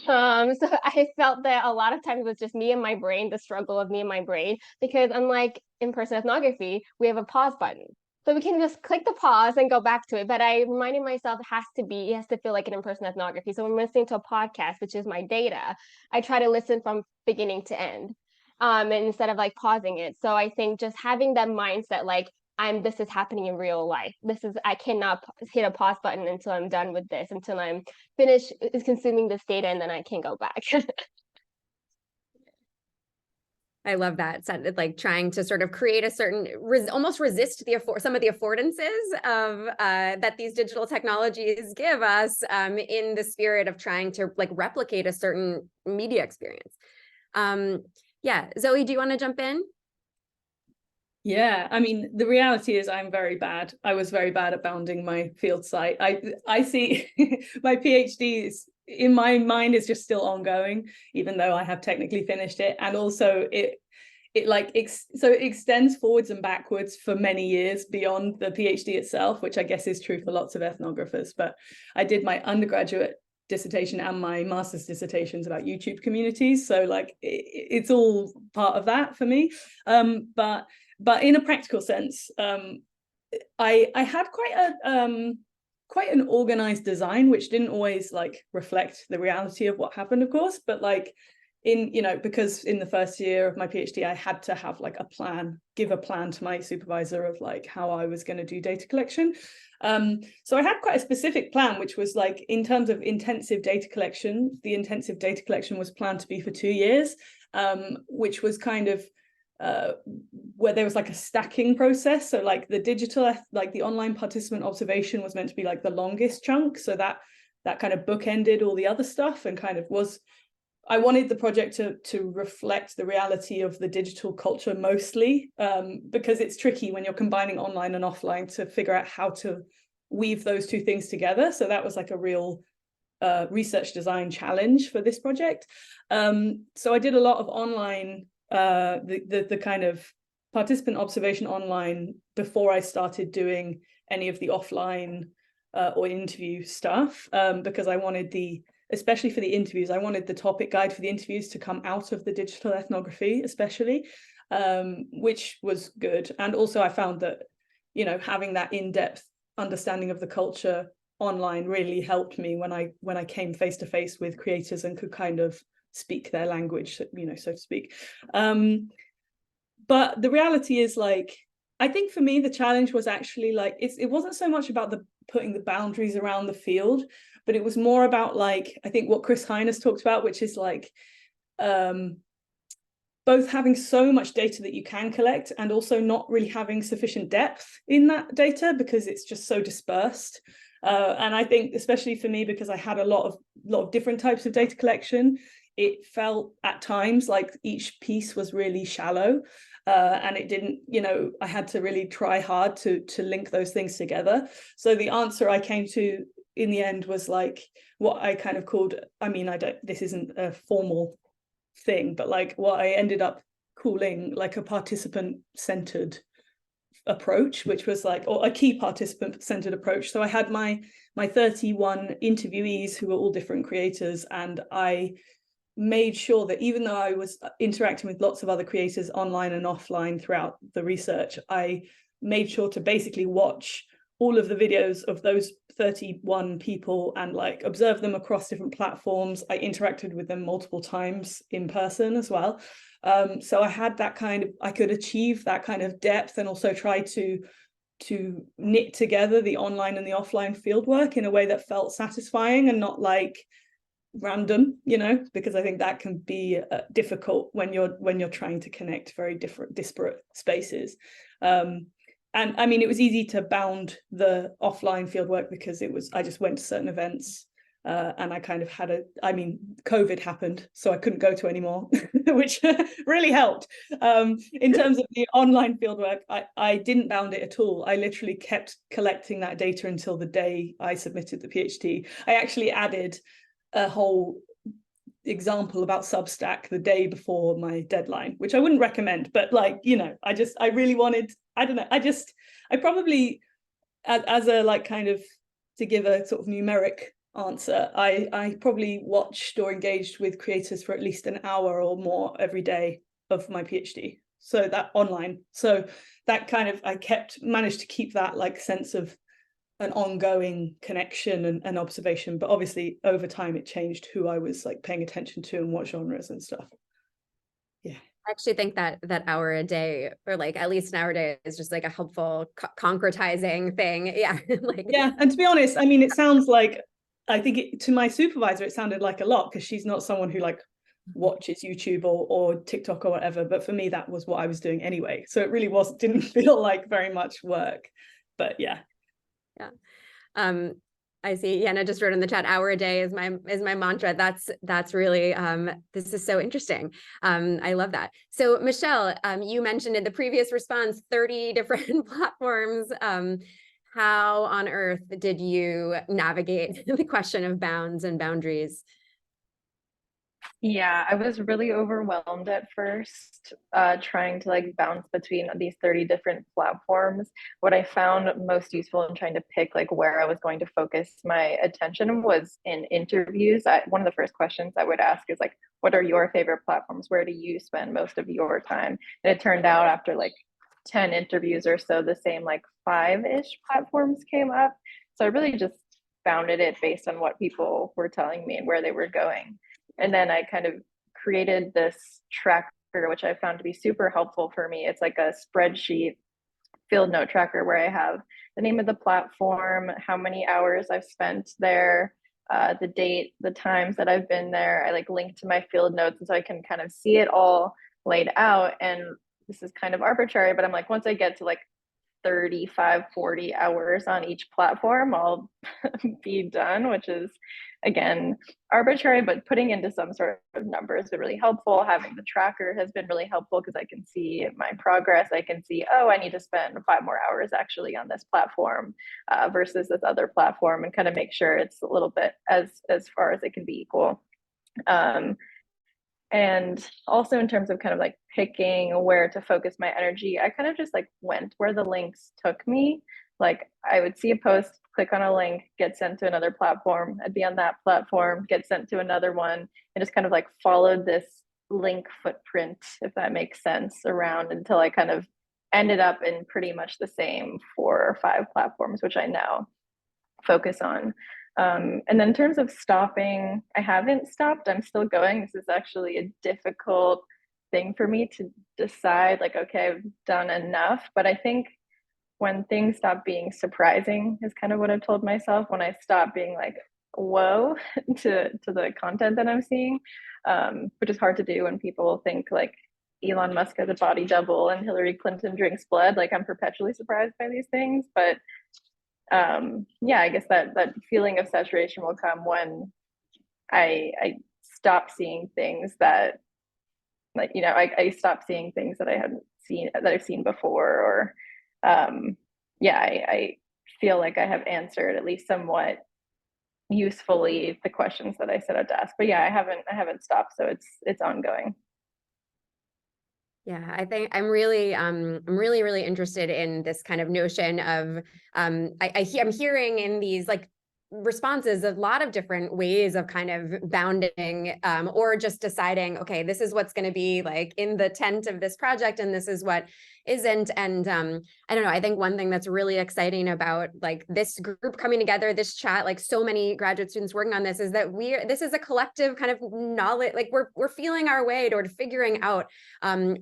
C: So I felt that a lot of times it was just me and my brain, the struggle of me and my brain, because unlike in-person ethnography, we have a pause button. So we can just click the pause and go back to it. But I reminded myself it has to feel like an in-person ethnography. So when I'm listening to a podcast, which is my data, I try to listen from beginning to end, and instead of like pausing it. So I think just having that mindset, like, this is happening in real life. I cannot hit a pause button until I'm done with this, until I'm finished consuming this data, and then I can go back.
B: I love that. Like trying to sort of create a certain, almost resist some of the affordances of that these digital technologies give us in the spirit of trying to like replicate a certain media experience. Yeah, Zoe, do you want to jump in?
D: Yeah, I mean, the reality is I'm very bad. I was very bad at bounding my field site. I see my PhD is, in my mind, is just still ongoing, even though I have technically finished it. And also it extends forwards and backwards for many years beyond the PhD itself, which I guess is true for lots of ethnographers. But I did my undergraduate dissertation and my master's dissertations about YouTube communities. So like it's all part of that for me. But in a practical sense, I had quite an organized design, which didn't always like reflect the reality of what happened, of course. But like because in the first year of my PhD, I had to have like give a plan to my supervisor of like how I was going to do data collection. So I had quite a specific plan, which was like, in terms of intensive data collection, the intensive data collection was planned to be for 2 years, which was kind of where there was like a stacking process. So like the online participant observation was meant to be like the longest chunk. So that kind of bookended all the other stuff, and kind of I wanted the project to reflect the reality of the digital culture mostly, because it's tricky when you're combining online and offline to figure out how to weave those two things together. So that was like a real research design challenge for this project. So I did a lot of online, the kind of participant observation online before I started doing any of the offline or interview stuff, because I wanted especially for the interviews, I wanted the topic guide for the interviews to come out of the digital ethnography, especially, which was good. And also I found that, having that in-depth understanding of the culture online really helped me when I came face to face with creators and could kind of speak their language, so to speak. But the reality is, like, I think for me, the challenge was actually like, it wasn't so much about putting the boundaries around the field, but it was more about like, I think what Chris Hines talked about, which is like both having so much data that you can collect and also not really having sufficient depth in that data because it's just so dispersed. And I think especially for me, because I had a lot of different types of data collection, it felt at times like each piece was really shallow, and it didn't, I had to really try hard to link those things together. So the answer I came to in the end was like what I kind of called, this isn't a formal thing, but like what I ended up calling like a participant-centered approach, which was like, or a key participant-centered approach. So I had my 31 interviewees who were all different creators, and I made sure that even though I was interacting with lots of other creators online and offline throughout the research, I made sure to basically watch all of the videos of those 31 people and like observe them across different platforms. I interacted with them multiple times in person as well. So I had that I could achieve that kind of depth and also try to knit together the online and the offline fieldwork in a way that felt satisfying and not like random, because I think that can be difficult when you're trying to connect very disparate spaces. And I mean, it was easy to bound the offline fieldwork because I just went to certain events, and I kind of COVID happened, so I couldn't go to any more, which really helped. In terms of the online fieldwork, I didn't bound it at all. I literally kept collecting that data until the day I submitted the PhD. I actually added a whole example about Substack the day before my deadline, which I wouldn't recommend, but like, I really wanted, I don't know, I probably, as a like kind of to give a sort of numeric answer, I probably watched or engaged with creators for at least an hour or more every day of my PhD. So that online. So that kind of, managed to keep that like sense of an ongoing connection and observation, but obviously over time it changed who I was like paying attention to and what genres and stuff. Yeah,
B: I actually think that hour a day, or like at least an hour a day, is just like a helpful concretizing thing. Yeah.
D: And to be honest, I mean, it sounds like, I think to my supervisor it sounded like a lot because she's not someone who like watches YouTube or TikTok or whatever, but for me that was what I was doing anyway, so it really didn't feel like very much work. But yeah.
B: I see Yena just wrote in the chat, hour a day is my mantra. That's really this is so interesting. I love that. So Michelle, you mentioned in the previous response 30 different platforms. How on earth did you navigate the question of bounds and boundaries?
E: Yeah, I was really overwhelmed at first, trying to like bounce between these 30 different platforms. What I found most useful in trying to pick like where I was going to focus my attention was in interviews. One of the first questions I would ask is like, what are your favorite platforms? Where do you spend most of your time? And it turned out after like 10 interviews or so, the same like 5-ish platforms came up. So I really just bounded it based on what people were telling me and where they were going. And then I kind of created this tracker, which I found to be super helpful for me. It's like a spreadsheet field note tracker where I have the name of the platform, how many hours I've spent there, the date, the times that I've been there. I like link to my field notes, and so I can kind of see it all laid out. And this is kind of arbitrary, but I'm like, once I get to like 35, 40 hours on each platform, I'll be done, which is again arbitrary, but putting into some sort of numbers is really helpful. Having the tracker has been really helpful because I can see my progress. I can see, oh, I need to spend 5 more hours actually on this platform versus this other platform, and kind of make sure it's a little bit as far as it can be equal. And also in terms of kind of like picking where to focus my energy, I kind of just like went where the links took me. Like I would see a post, click on a link, get sent to another platform. I'd be on that platform, get sent to another one, and just kind of like followed this link footprint, if that makes sense, around until I kind of ended up in pretty much the same 4 or 5 platforms, which I now focus on. And then in terms of stopping, I haven't stopped. I'm still going. This is actually a difficult thing for me to decide, like, okay, I've done enough. But I think when things stop being surprising is kind of what I've told myself. When I stop being like, whoa to the content that I'm seeing, which is hard to do when people think like Elon Musk has a body double and Hillary Clinton drinks blood. Like, I'm perpetually surprised by these things, but yeah, I guess that feeling of saturation will come when I stop seeing things that, like, you know, I stop seeing things that I hadn't seen, that I've seen before, or yeah, I feel like I have answered at least somewhat usefully the questions that I set out to ask. But yeah, I haven't stopped, so it's ongoing.
B: Yeah, I think I'm really really interested in this kind of notion of I'm hearing in these like responses a lot of different ways of kind of bounding or just deciding, okay, this is what's going to be like in the tent of this project and this is what isn't. And I don't know, I think one thing that's really exciting about like this group coming together, this chat, like so many graduate students working on this, is that this is a collective kind of knowledge, like we're feeling our way toward figuring out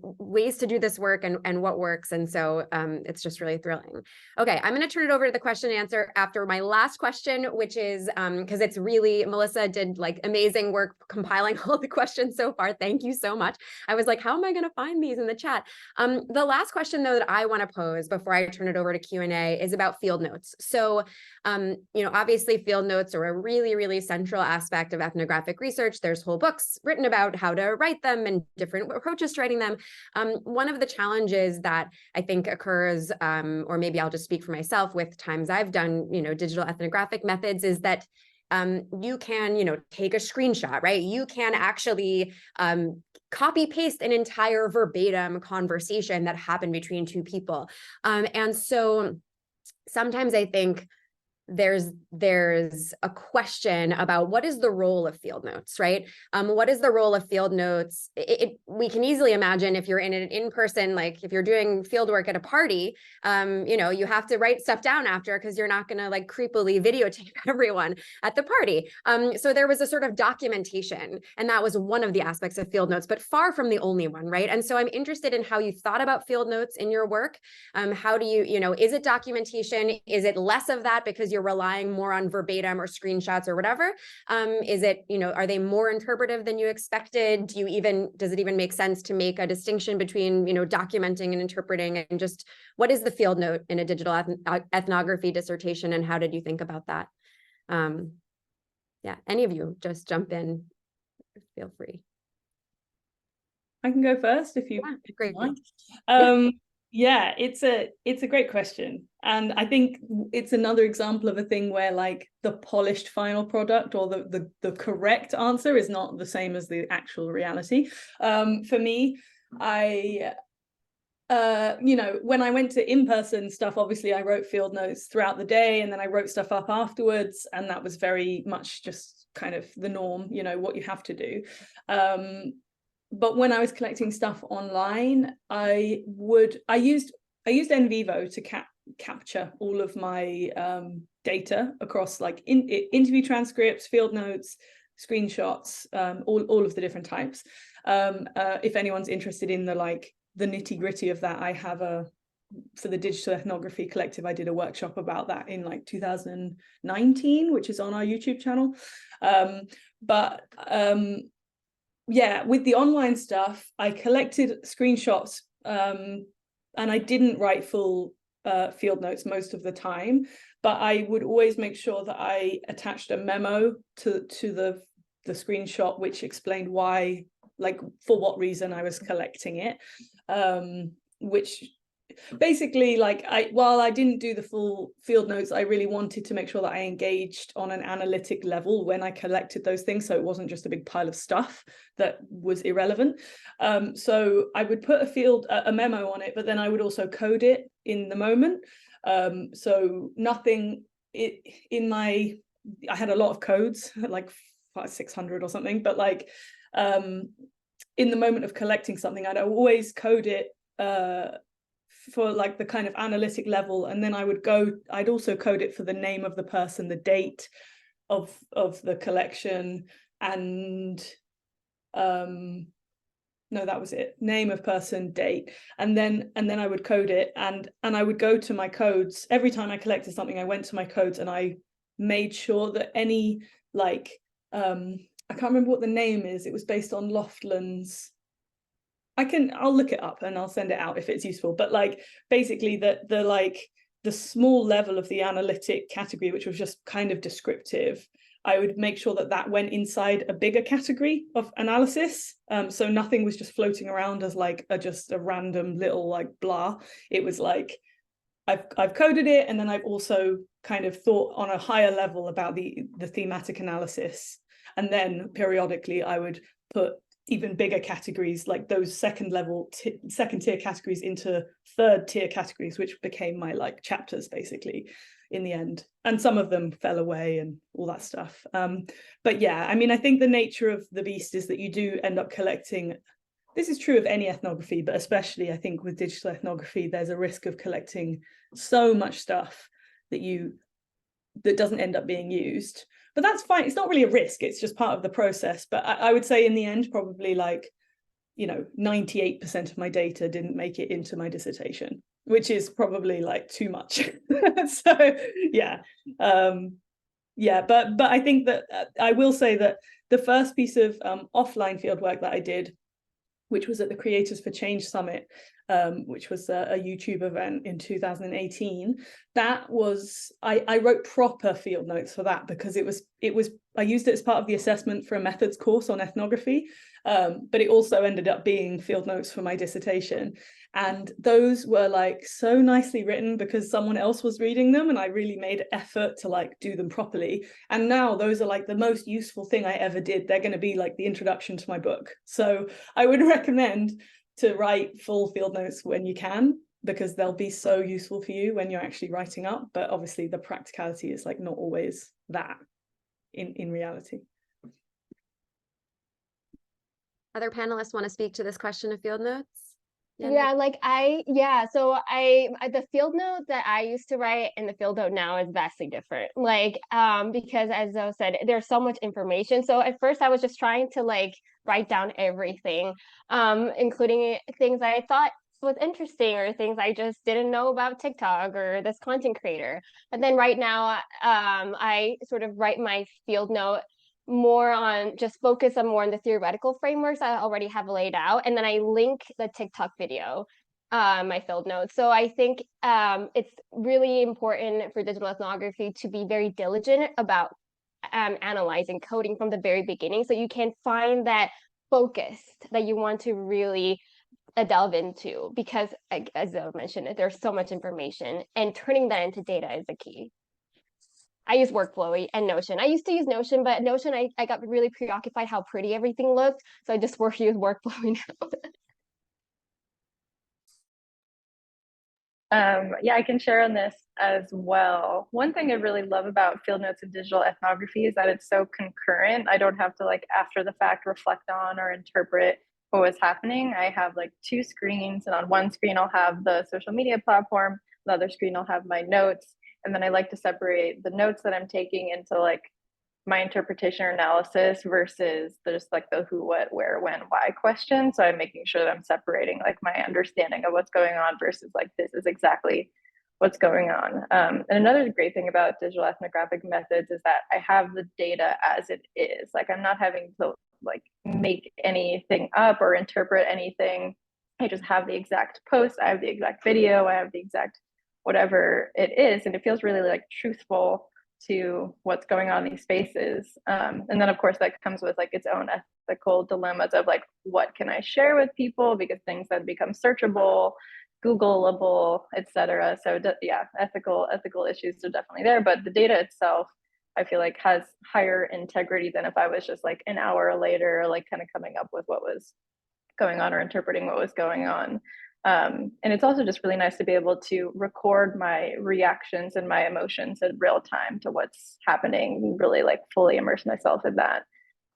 B: ways to do this work and what works. And so it's just really thrilling. Okay, I'm going to turn it over to the question and answer after my last question, which is because it's really, Melissa did like amazing work compiling all the questions so far. Thank you so much. I was like, how am I going to find these in the chat? The last question though that I want to pose before I turn it over to Q&A is about field notes. So, you know, obviously field notes are a really, really central aspect of ethnographic research. There's whole books written about how to write them and different approaches to writing them. One of the challenges that I think occurs, or maybe I'll just speak for myself with times I've done, you know, digital ethnographic methods, is that you can, you know, take a screenshot, right? You can actually copy paste an entire verbatim conversation that happened between two people. And so sometimes I think there's a question about what is the role of field notes, right? What is the role of field notes? We can easily imagine if you're in an in-person, like if you're doing field work at a party, you know, you have to write stuff down after because you're not going to like creepily videotape everyone at the party. So there was a sort of documentation, and that was one of the aspects of field notes, but far from the only one, right? And so I'm interested in how you thought about field notes in your work. How do you know, is it documentation? Is it less of that because you're relying more on verbatim or screenshots or whatever? Is it, you know, are they more interpretive than you expected? Does it even make sense to make a distinction between, you know, documenting and interpreting? And just what is the field note in a digital ethnography dissertation, and how did you think about that? Yeah, any of you just jump in, feel free.
D: I can go first if you
B: great.
D: like. Yeah, it's a great question. And I think it's another example of a thing where like the polished final product or the correct answer is not the same as the actual reality. For me, you know, when I went to in-person stuff, obviously I wrote field notes throughout the day and then I wrote stuff up afterwards. And that was very much just kind of the norm, you know, what you have to do. But when I was collecting stuff online, I used NVivo to capture all of my data across like interview transcripts, field notes, screenshots, all of the different types. If anyone's interested in the nitty-gritty of that, I have for the Digital Ethnography Collective, I did a workshop about that in like 2019, which is on our YouTube channel. Yeah, with the online stuff, I collected screenshots and I didn't write full field notes most of the time, but I would always make sure that I attached a memo to the screenshot, which explained why, like for what reason I was collecting it, which basically, like, while I didn't do the full field notes, I really wanted to make sure that I engaged on an analytic level when I collected those things, so it wasn't just a big pile of stuff that was irrelevant. So I would put a memo on it, but then I would also code it in the moment. So nothing I had a lot of codes, like 600 or something, but like in the moment of collecting something, I'd always code it for like the kind of analytic level, and then I'd also code it for the name of the person, the date of the collection, and no, that was it, name of person, date, and then I would code it, and I would go to my codes every time I collected something. I went to my codes and I made sure that any like, I can't remember what the name is. It was based on Loftland's. I'll look it up and I'll send it out if it's useful. But like basically the small level of the analytic category, which was just kind of descriptive, I would make sure that that went inside a bigger category of analysis. So nothing was just floating around as like just a random little like blah. It was like I've coded it, and then I've also kind of thought on a higher level about the thematic analysis. And then periodically I would put even bigger categories, like those second tier categories, into third tier categories, which became my like chapters basically in the end. And some of them fell away and all that stuff. But yeah, I mean, I think the nature of the beast is that you do end up collecting. This is true of any ethnography, but especially I think with digital ethnography, there's a risk of collecting so much stuff that doesn't end up being used. But that's fine. It's not really a risk. It's just part of the process. But I would say in the end, probably like, 98% of my data didn't make it into my dissertation, which is probably like too much. So yeah. But I think that I will say that the first piece of offline fieldwork that I did, which was at the Creators for Change Summit, which was a YouTube event in 2018. That was, I wrote proper field notes for that because I used it as part of the assessment for a methods course on ethnography, but it also ended up being field notes for my dissertation. And those were like so nicely written because someone else was reading them, and I really made effort to like do them properly. And now those are like the most useful thing I ever did. They're going to be like the introduction to my book. So I would recommend to write full field notes when you can, because they'll be so useful for you when you're actually writing up. But obviously the practicality is like not always that in reality.
B: Other panelists want to speak to this question of field notes?
C: Yeah, so the field note that I used to write and the field note now is vastly different. Because as Zoe said, there's so much information. So at first I was just trying to like write down everything, including things I thought was interesting or things I just didn't know about TikTok or this content creator. And then right now, I sort of write my field note more on focus on more on the theoretical frameworks I already have laid out, and then I link the TikTok video, my field notes. So I think it's really important for digital ethnography to be very diligent about analyzing coding from the very beginning, so you can find that focus that you want to really delve into, because as I mentioned, there's so much information, and turning that into data is the key. I use Workflowy and Notion. I used to use Notion, but Notion, I got really preoccupied how pretty everything looked. So I just use Workflowy
E: now. Yeah, I can share on this as well. One thing I really love about field notes in digital ethnography is that it's so concurrent. I don't have to like after the fact reflect on or interpret what was happening. I have like two screens, and on one screen I'll have the social media platform, the other screen I'll have my notes. And then I like to separate the notes that I'm taking into like my interpretation or analysis versus just like the who, what, where, when, why question. So I'm making sure that I'm separating like my understanding of what's going on versus like this is exactly what's going on. And another great thing about digital ethnographic methods is that I have the data as it is. Like I'm not having to like make anything up or interpret anything. I just have the exact post, I have the exact video, I have the exact whatever it is, and it feels really like truthful to what's going on in these spaces. And then of course that comes with like its own ethical dilemmas of like, what can I share with people, because things that become searchable, Googleable, etc. So yeah, ethical issues are definitely there, but the data itself I feel like has higher integrity than if I was just like an hour later like kind of coming up with what was going on or interpreting what was going on. And it's also just really nice to be able to record my reactions and my emotions in real time to what's happening, really like fully immerse myself in that.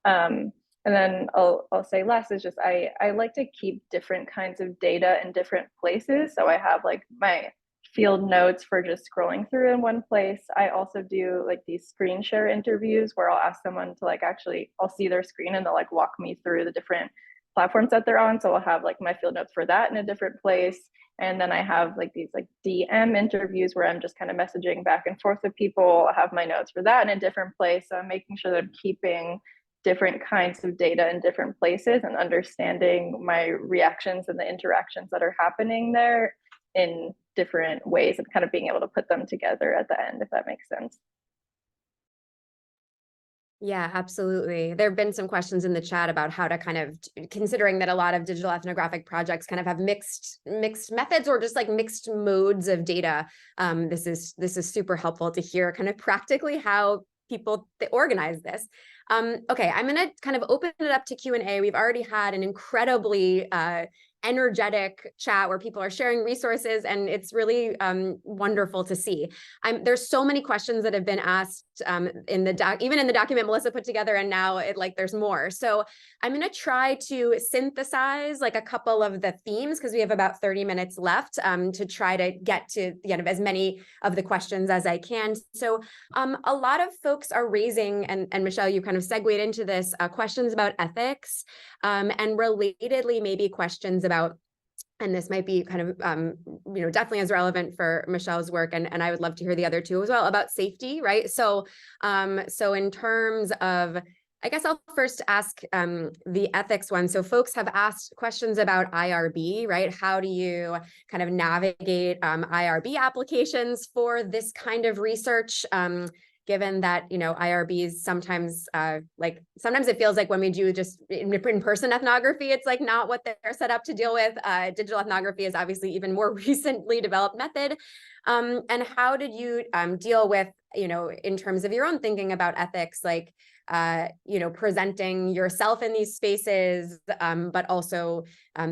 E: And then I'll say last is just I like to keep different kinds of data in different places. So I have like my field notes for just scrolling through in one place. I also do like these screen share interviews where I'll ask someone to like actually, I'll see their screen and they'll like walk me through the different platforms that they're on. So I'll have like my field notes for that in a different place. And then I have like these like DM interviews where I'm just kind of messaging back and forth with people. I have my notes for that in a different place. So I'm making sure that I'm keeping different kinds of data in different places and understanding my reactions and the interactions that are happening there in different ways, and kind of being able to put them together at the end, if that makes sense.
B: Yeah, absolutely. There have been some questions in the chat about how to kind of, considering that a lot of digital ethnographic projects kind of have mixed methods or just like mixed modes of data. This is super helpful to hear kind of practically how people organize this. Okay, I'm going to kind of open it up to Q&A. We've already had an incredibly energetic chat where people are sharing resources, and it's really wonderful to see. There's so many questions that have been asked in the even in the document Melissa put together, and now there's more. So I'm going to try to synthesize like a couple of the themes, because we have about 30 minutes left, to try to get to the end of as many of the questions as I can. So a lot of folks are raising, and Michelle, you kind of segued into this, questions about ethics, and relatedly maybe questions about, and this might be kind of, definitely as relevant for Michelle's work, and I would love to hear the other two as well, about safety, right? So, so in terms of, I guess I'll first ask the ethics one. So folks have asked questions about IRB, right? How do you kind of navigate IRB applications for this kind of research? Given that, IRBs sometimes, sometimes it feels like when we do just in-person ethnography, it's like not what they're set up to deal with. Digital ethnography is obviously even more recently developed method. And how did you deal with, in terms of your own thinking about ethics, like, presenting yourself in these spaces, but also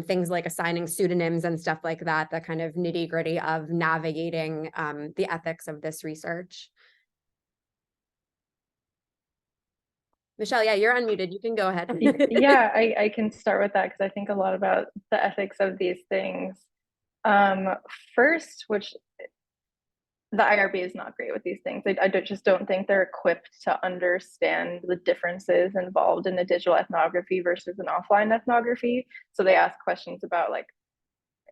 B: things like assigning pseudonyms and stuff like that, the kind of nitty-gritty of navigating the ethics of this research? Michelle, yeah, you're unmuted. You can go ahead.
E: Yeah, I can start with that, because I think a lot about the ethics of these things. First, which the IRB is not great with these things. I just don't think they're equipped to understand the differences involved in the digital ethnography versus an offline ethnography. So they ask questions about like,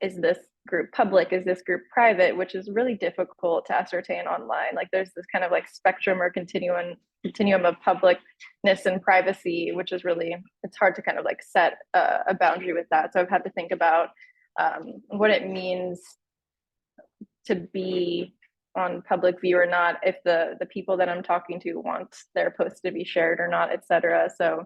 E: is this group public? Is this group private? Which is really difficult to ascertain online. Like there's this kind of like spectrum or continuum of publicness and privacy, which is really, it's hard to kind of like set a boundary with that. So I've had to think about what it means to be on public view or not, if the people that I'm talking to want their posts to be shared or not, etc. So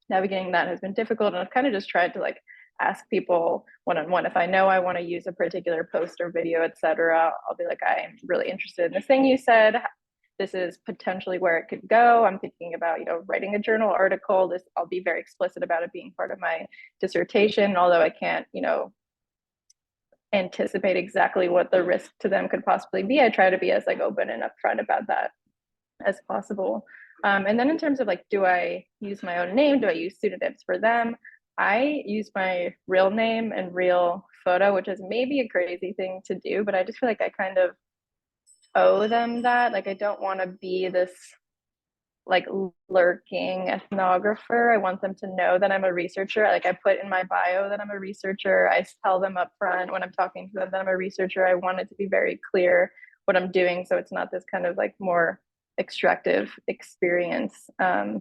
E: navigating that has been difficult, and I've kind of just tried to like ask people one-on-one. If I know I want to use a particular post or video, etc., I'll be like, I'm really interested in this thing you said. This is potentially where it could go. I'm thinking about, writing a journal article. I'll be very explicit about it being part of my dissertation, although I can't, anticipate exactly what the risk to them could possibly be. I try to be as like open and upfront about that as possible. And then in terms of like, do I use my own name? Do I use pseudonyms for them? I use my real name and real photo, which is maybe a crazy thing to do, but I just feel like I kind of owe them that. Like, I don't want to be this like lurking ethnographer. I want them to know that I'm a researcher. Like I put in my bio that I'm a researcher. I tell them up front when I'm talking to them that I'm a researcher. I want it to be very clear what I'm doing, so it's not this kind of like more extractive experience. And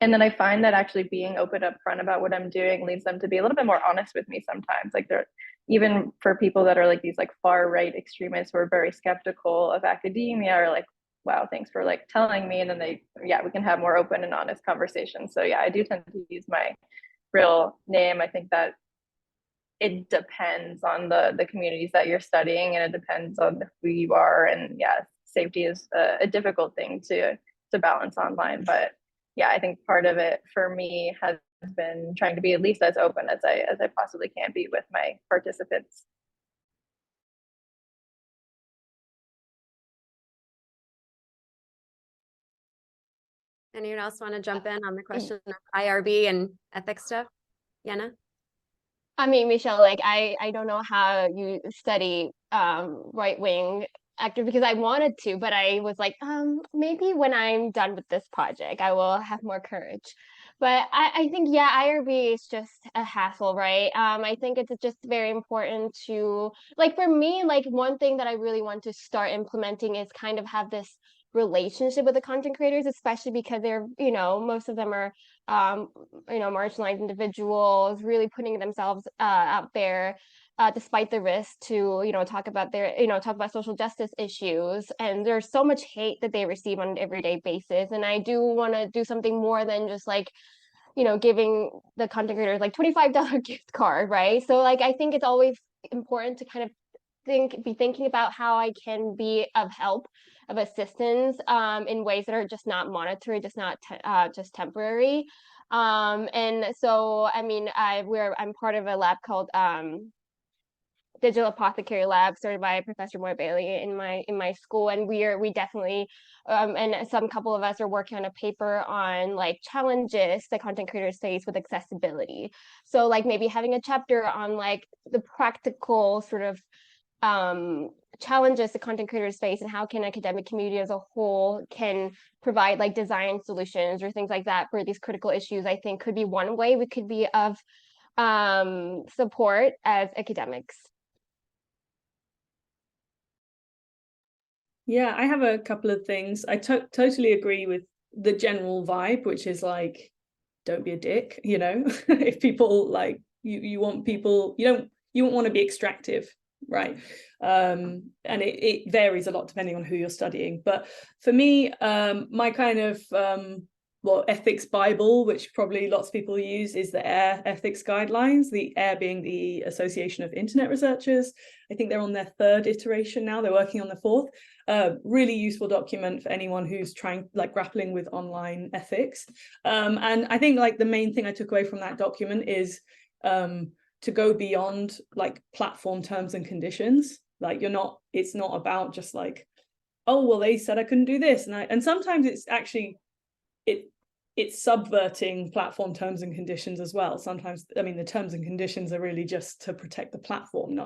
E: then I find that actually being open up front about what I'm doing leads them to be a little bit more honest with me sometimes. Like they're, even for people that are like these like far right extremists who are very skeptical of academia, or like, wow, thanks for like telling me. And then we can have more open and honest conversations. So yeah, I do tend to use my real name. I think that it depends on the communities that you're studying, and it depends on who you are. And yeah, safety is a difficult thing to balance online. But yeah, I think part of it for me has been trying to be at least as open as I possibly can be with my participants.
B: Anyone else want to jump in on the question of IRB and ethics stuff? Yena?
C: I mean, Michelle, like I don't know how you study right-wing actor, because I wanted to, but I was like, maybe when I'm done with this project, I will have more courage. But I think, yeah, IRB is just a hassle, right? I think it's just very important to, like, for me, like, one thing that I really want to start implementing is kind of have this relationship with the content creators, especially because they're, most of them are, marginalized individuals, really putting themselves out there. Despite the risk to, talk about talk about social justice issues. And there's so much hate that they receive on an everyday basis. And I do want to do something more than just like, giving the content creators like $25 gift card, right? So like, I think it's always important to kind of be thinking about how I can be of help, of assistance, in ways that are just not monetary, just not just temporary. And so, I mean, I'm part of a lab called Digital Apothecary Lab, started by Professor Moy Bailey in my school, and we definitely and some couple of us are working on a paper on like challenges that content creators face with accessibility. So like maybe having a chapter on like the practical sort of challenges the content creators face and how can academic community as a whole can provide like design solutions or things like that for these critical issues. I think could be one way we could be of support as academics.
D: Yeah, I have a couple of things. I totally agree with the general vibe, which is like, don't be a dick, if people like you want people, you don't want to be extractive, right? And it varies a lot depending on who you're studying. But for me, my kind of ethics Bible, which probably lots of people use, is the AIR ethics guidelines, the AIR being the Association of Internet Researchers. I think they're on their 3rd iteration now, they're working on the 4th. Really useful document for anyone who's grappling with online ethics. And I think like the main thing I took away from that document is to go beyond like platform terms and conditions. Like it's not about just like, oh, well, they said I couldn't do this. And sometimes it's actually, it's subverting platform terms and conditions as well. Sometimes, I mean, the terms and conditions are really just to protect the platform,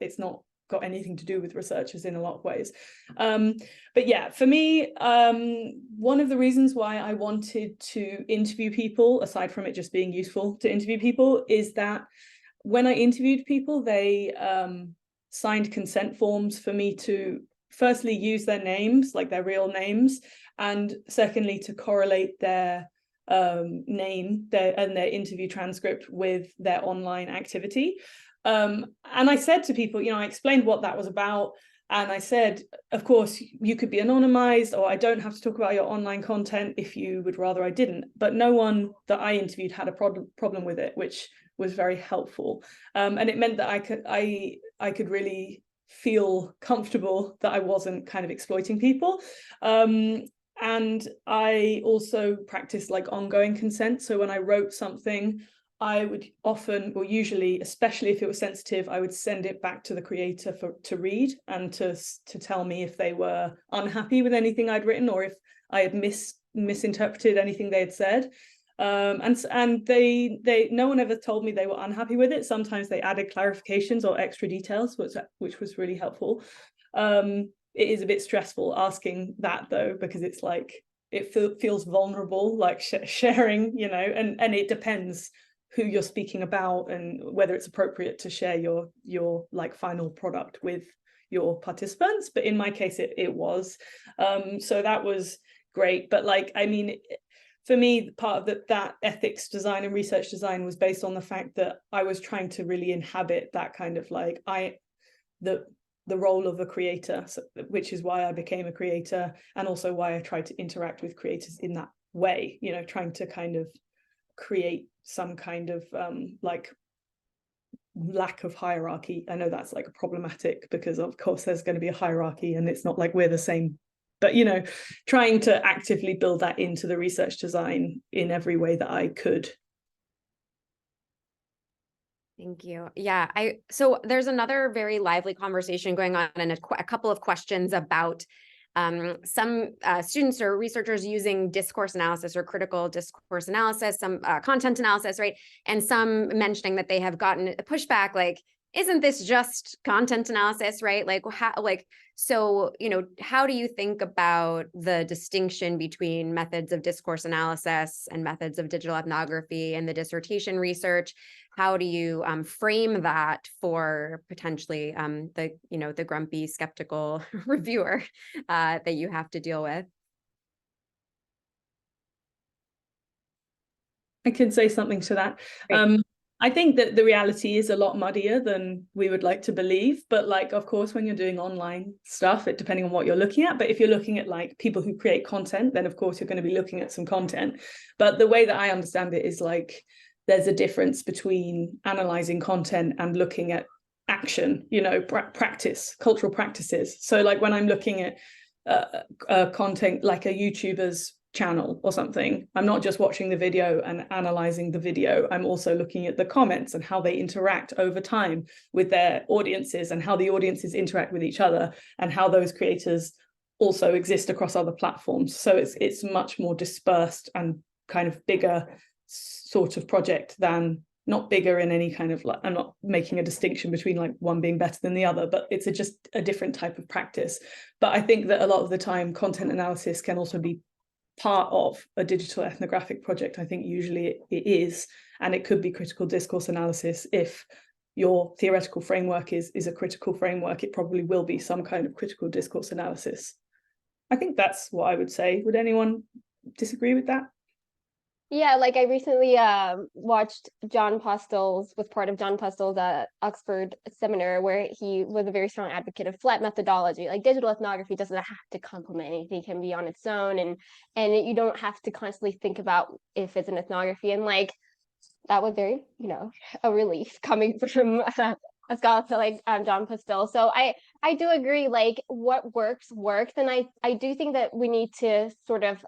D: it's not got anything to do with researchers in a lot of ways. But yeah, for me, one of the reasons why I wanted to interview people, aside from it just being useful to interview people, is that when I interviewed people, they signed consent forms for me to firstly use their names, like their real names, and secondly to correlate their name and their interview transcript with their online activity. And I said to people, I explained what that was about, and I said, of course, you could be anonymized, or I don't have to talk about your online content if you would rather I didn't. But no one that I interviewed had a problem with it, which was very helpful. And it meant that I could really feel comfortable that I wasn't kind of exploiting people. And I also practiced like ongoing consent. So when I wrote something, I would often, or usually, especially if it was sensitive, I would send it back to the creator to read and to tell me if they were unhappy with anything I'd written or if I had misinterpreted anything they had said. And they no one ever told me they were unhappy with it. Sometimes they added clarifications or extra details, which was really helpful. It is a bit stressful asking that though, because it's like it feels vulnerable, like sharing, and it depends who you're speaking about and whether it's appropriate to share your like final product with your participants. But in my case, it was. So that was great. But like, I mean, for me, part of that ethics design and research design was based on the fact that I was trying to really inhabit that kind of like the role of a creator, which is why I became a creator, and also why I tried to interact with creators in that way, trying to kind of create some kind of like lack of hierarchy. I know that's like problematic because of course there's going to be a hierarchy and it's not like we're the same, but trying to actively build that into the research design in every way that I could.
B: Thank you. Yeah, so there's another very lively conversation going on and a couple of questions about some students or researchers using discourse analysis or critical discourse analysis, some content analysis, right? And some mentioning that they have gotten pushback like, isn't this just content analysis, right? Like how, so, how do you think about the distinction between methods of discourse analysis and methods of digital ethnography and the dissertation research? How do you frame that for potentially the grumpy, skeptical reviewer that you have to deal with?
D: I can say something to that. I think that the reality is a lot muddier than we would like to believe. But like, of course, when you're doing online stuff, it depending on what you're looking at. But if you're looking at like people who create content, then of course you're going to be looking at some content. But the way that I understand it is like there's a difference between analyzing content and looking at action, practice, cultural practices. So like when I'm looking at content like a YouTuber's channel or something, I'm not just watching the video and analyzing the video. I'm also looking at the comments and how they interact over time with their audiences and how the audiences interact with each other and how those creators also exist across other platforms. So it's much more dispersed and kind of bigger sort of project than, not bigger in any kind of, like, I'm not making a distinction between like one being better than the other, but it's just a different type of practice. But I think that a lot of the time content analysis can also be part of a digital ethnographic project. I think usually it is, and it could be critical discourse analysis. If your theoretical framework is a critical framework, it probably will be some kind of critical discourse analysis. I think that's what I would say. Would anyone disagree with that?
C: Yeah, like I recently watched was part of John Postel's Oxford seminar, where he was a very strong advocate of flat methodology. Like digital ethnography doesn't have to complement anything, it can be on its own, and you don't have to constantly think about if it's an ethnography. And like that was very, a relief coming from a scholar like John Postel. So I do agree, like what works, and I do think that we need to sort of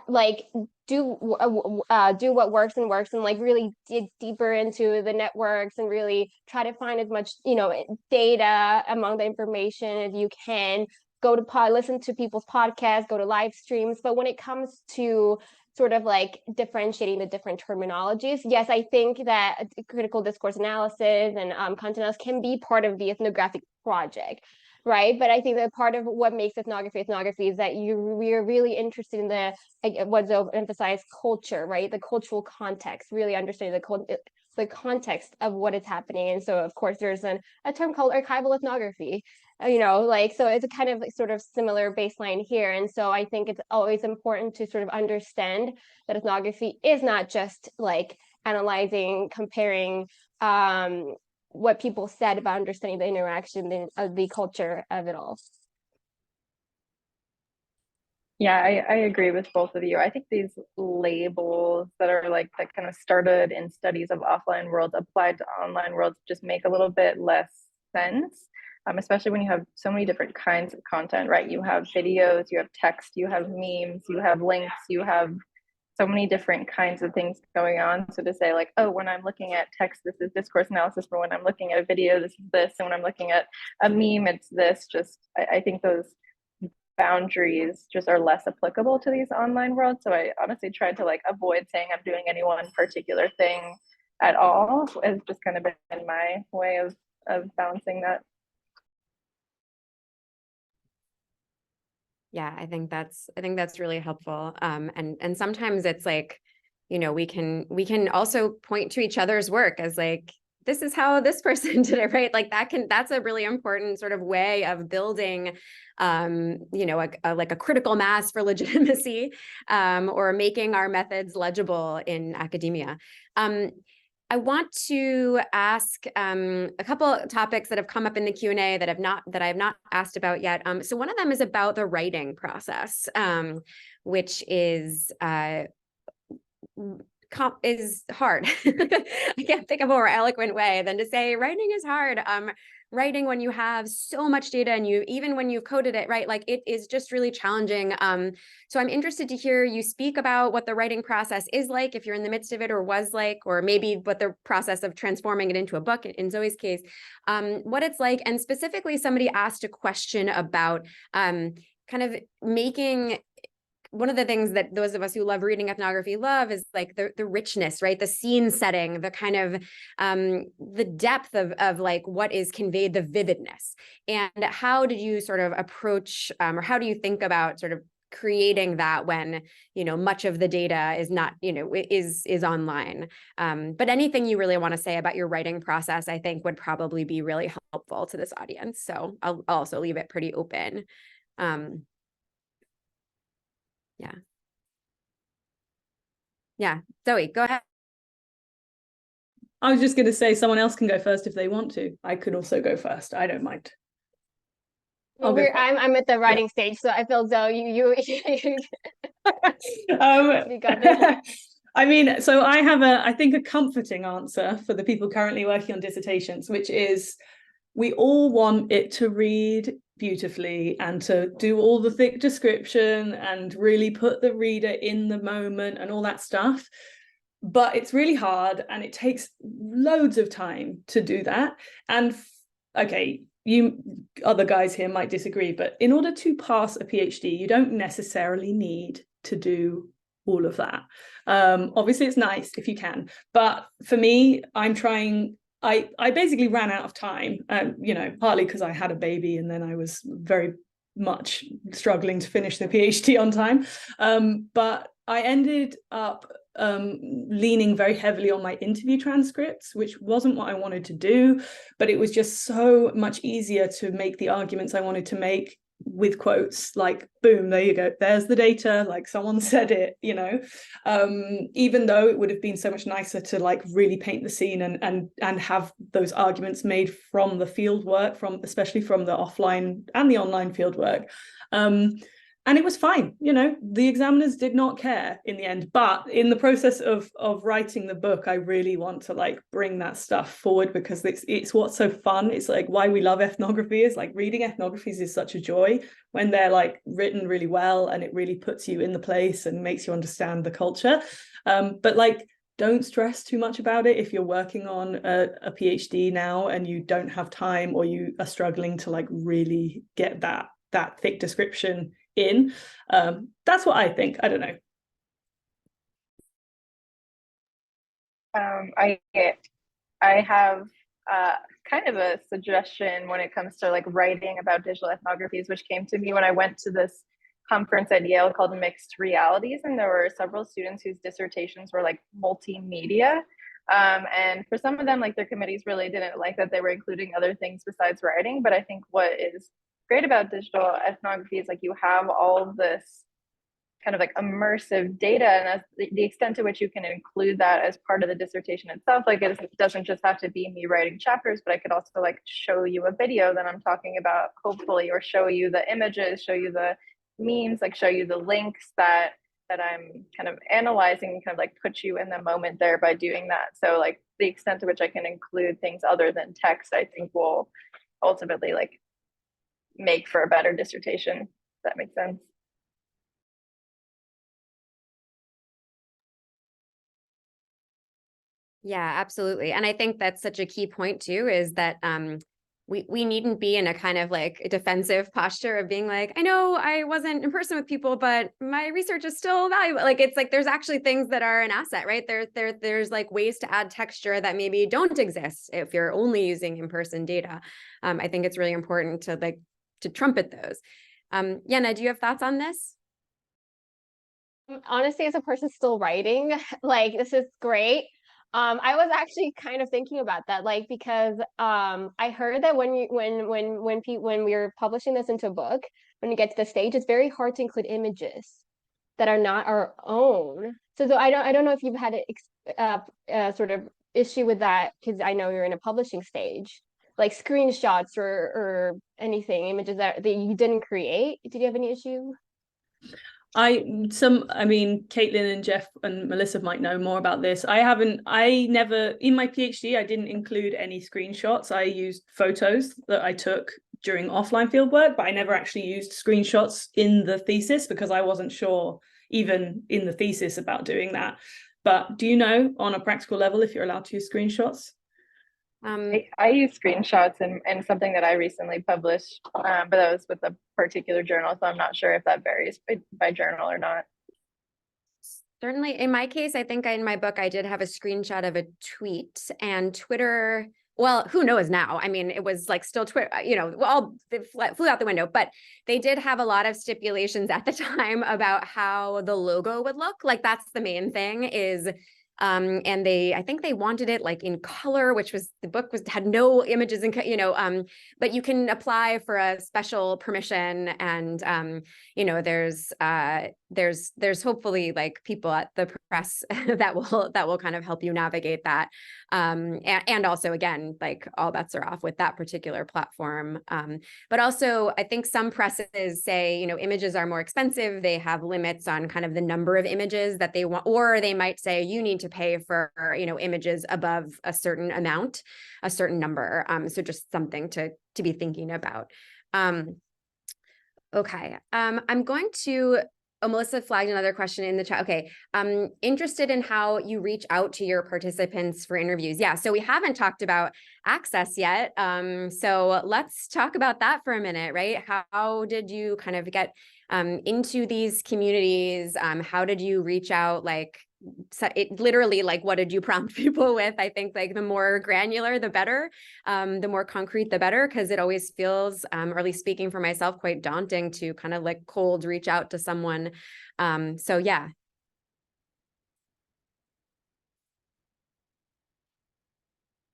C: like do what works and like really dig deeper into the networks and really try to find as much data among the information as you can. Go to listen to people's podcasts, go to live streams. But when it comes to sort of like differentiating the different terminologies, yes, I think that critical discourse analysis and content analysis can be part of the ethnographic project, right? But I think that part of what makes ethnography is that we are really interested in the, what Zoe emphasized, culture, right? The cultural context, really understanding the context of what is happening. And so of course there's a term called archival ethnography, so it's a kind of sort of similar baseline here. And so I think it's always important to sort of understand that ethnography is not just like analyzing, comparing what people said about understanding the interaction of the culture of it all.
E: Yeah, I agree with both of you. I think these labels that kind of started in studies of offline worlds applied to online worlds just make a little bit less sense, especially when you have so many different kinds of content, right? You have videos, you have text, you have memes, you have links, you have so many different kinds of things going on. So to say like, oh, when I'm looking at text, this is discourse analysis, but when I'm looking at a video, this is this, and when I'm looking at a meme, it's this. I think those boundaries just are less applicable to these online worlds. So I honestly tried to like avoid saying I'm doing any one particular thing at all. It's just kind of been my way of balancing that.
B: Yeah, I think that's really helpful. And sometimes it's like, we can also point to each other's work as like, this is how this person did it, right? Like that's a really important sort of way of building, like a critical mass for legitimacy, or making our methods legible in academia. I want to ask a couple topics that have come up in the Q&A that I have not asked about yet. So one of them is about the writing process, which is hard. I can't think of a more eloquent way than to say writing is hard. Writing when you have so much data and even when you've coded it, right? Like it is just really challenging. So I'm interested to hear you speak about what the writing process is like, if you're in the midst of it or was like, or maybe what the process of transforming it into a book in Zoe's case, what it's like. And specifically somebody asked a question about kind of making one of the things that those of us who love reading ethnography love is like the richness, right? The scene setting, the kind of the depth of like what is conveyed, the vividness. And how did you sort of approach, or how do you think about sort of creating that when, you know, much of the data is not, you know, is online? But anything you really want to say about your writing process, I think would probably be really helpful to this audience. So I'll also leave it pretty open. Yeah. Yeah. Zoe, go ahead.
D: I was just going to say someone else can go first if they want to. I could also go first. I don't mind.
C: I'm at the writing stage, so I feel Zoe, you got this.
D: I mean, so I have I think a comforting answer for the people currently working on dissertations, which is we all want it to read beautifully and to do all the thick description and really put the reader in the moment and all that stuff. But it's really hard and it takes loads of time to do that. And okay, you other guys here might disagree, but in order to pass a PhD, you don't necessarily need to do all of that. Obviously, it's nice if you can, but for me, I'm trying. I basically ran out of time, you know, partly because I had a baby and then I was very much struggling to finish the PhD on time. But I ended up leaning very heavily on my interview transcripts, which wasn't what I wanted to do, but it was just so much easier to make the arguments I wanted to make with quotes, like, boom, there you go, there's the data, like someone said it, you know, even though it would have been so much nicer to like really paint the scene and have those arguments made from the field work, especially from the offline and the online field work. And it was fine, you know, the examiners did not care in the end. But in the process of writing the book, I really want to like bring that stuff forward because it's what's so fun. It's like why we love ethnography is like reading ethnographies is such a joy when they're like written really well and it really puts you in the place and makes you understand the culture. But like, don't stress too much about it if you're working on a PhD now and you don't have time or you are struggling to like really get that thick description in. That's what I think. I don't know.
E: I have kind of a suggestion when it comes to like writing about digital ethnographies, which came to me when I went to this conference at Yale called Mixed Realities, and there were several students whose dissertations were like multimedia. And for some of them, like their committees really didn't like that they were including other things besides writing. But I think what is great about digital ethnography is like you have all of this kind of like immersive data, and as the extent to which you can include that as part of the dissertation itself, like it doesn't just have to be me writing chapters, but I could also like show you a video that I'm talking about, hopefully, or show you the images, show you the memes, like show you the links that I'm kind of analyzing, and kind of like put you in the moment there by doing that. So like the extent to which I can include things other than text, I think will ultimately like make for a better dissertation. If that makes sense.
B: Yeah, absolutely. And I think that's such a key point too, is that we needn't be in a kind of like a defensive posture of being like, I know I wasn't in person with people, but my research is still valuable. Like it's like there's actually things that are an asset, right? There's like ways to add texture that maybe don't exist if you're only using in-person data. I think it's really important to trumpet those. Yena, do you have thoughts on this?
C: Honestly, as a person still writing, like this is great. I was actually kind of thinking about that, like because I heard that when we're publishing this into a book, when you get to the stage, it's very hard to include images that are not our own. So I don't know if you've had a sort of issue with that, because I know you're in a publishing stage, like screenshots or anything, images that you didn't create. Did you have any issue?
D: I mean, Caitlin and Jeff and Melissa might know more about this. I never, in my PhD, I didn't include any screenshots. I used photos that I took during offline fieldwork, but I never actually used screenshots in the thesis because I wasn't sure, even in the thesis, about doing that. But do you know on a practical level if you're allowed to use screenshots?
E: I use screenshots in something that I recently published, but that was with a particular journal, so I'm not sure if that varies by journal or not.
B: Certainly, in my case, I think in my book, I did have a screenshot of a tweet, and Twitter, well, who knows now? I mean, it was like still Twitter, you know, well, they flew out the window, but they did have a lot of stipulations at the time about how the logo would look. Like that's the main thing is, and I think they wanted it like in color, which was, the book had no images in, you know, but you can apply for a special permission, and, you know, there's hopefully like people at the press that will kind of help you navigate that. And also again, like all bets are off with that particular platform. But also I think some presses say, you know, images are more expensive. They have limits on kind of the number of images that they want, or they might say you need to pay for, you know, images above a certain amount, a certain number. So just something to be thinking about. Okay. I'm going to, Melissa flagged another question in the chat. Okay. Interested in how you reach out to your participants for interviews. Yeah. So we haven't talked about access yet. So let's talk about that for a minute, right? How did you kind of get into these communities? How did you reach out? Like, so it literally, like, what did you prompt people with? I think like the more granular, the better, the more concrete, the better, because it always feels, or at least speaking for myself, quite daunting to kind of like cold reach out to someone. So yeah.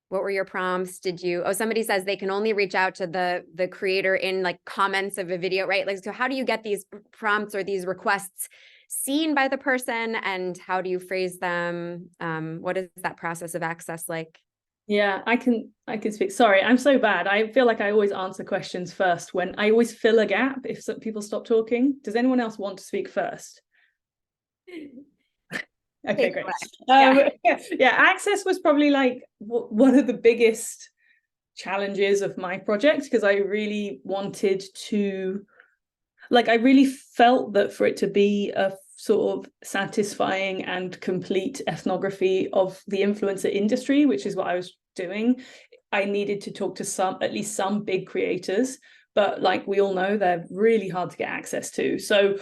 B: What were your prompts? Did you, oh, somebody says they can only reach out to the creator in like comments of a video, right? Like, so how do you get these prompts or these requests seen by the person, and how do you phrase them? What is that process of access like?
D: Yeah, I can speak. Sorry, I'm so bad. I feel like I always answer questions first when I always fill a gap if some people stop talking. Does anyone else want to speak first? Okay, great. Yeah, access was probably like one of the biggest challenges of my project, because I really wanted to, like, I really felt that for it to be a sort of satisfying and complete ethnography of the influencer industry, which is what I was doing, I needed to talk to at least some big creators, but like we all know, they're really hard to get access to. So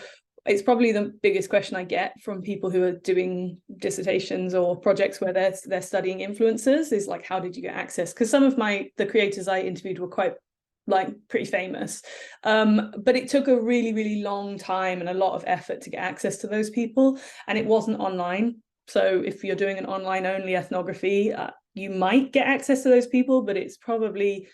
D: it's probably the biggest question I get from people who are doing dissertations or projects where they're studying influencers is like, how did you get access? Because some of the creators I interviewed were quite like pretty famous, but it took a really, really long time and a lot of effort to get access to those people, and it wasn't online. So if you're doing an online only ethnography, you might get access to those people, but it's probably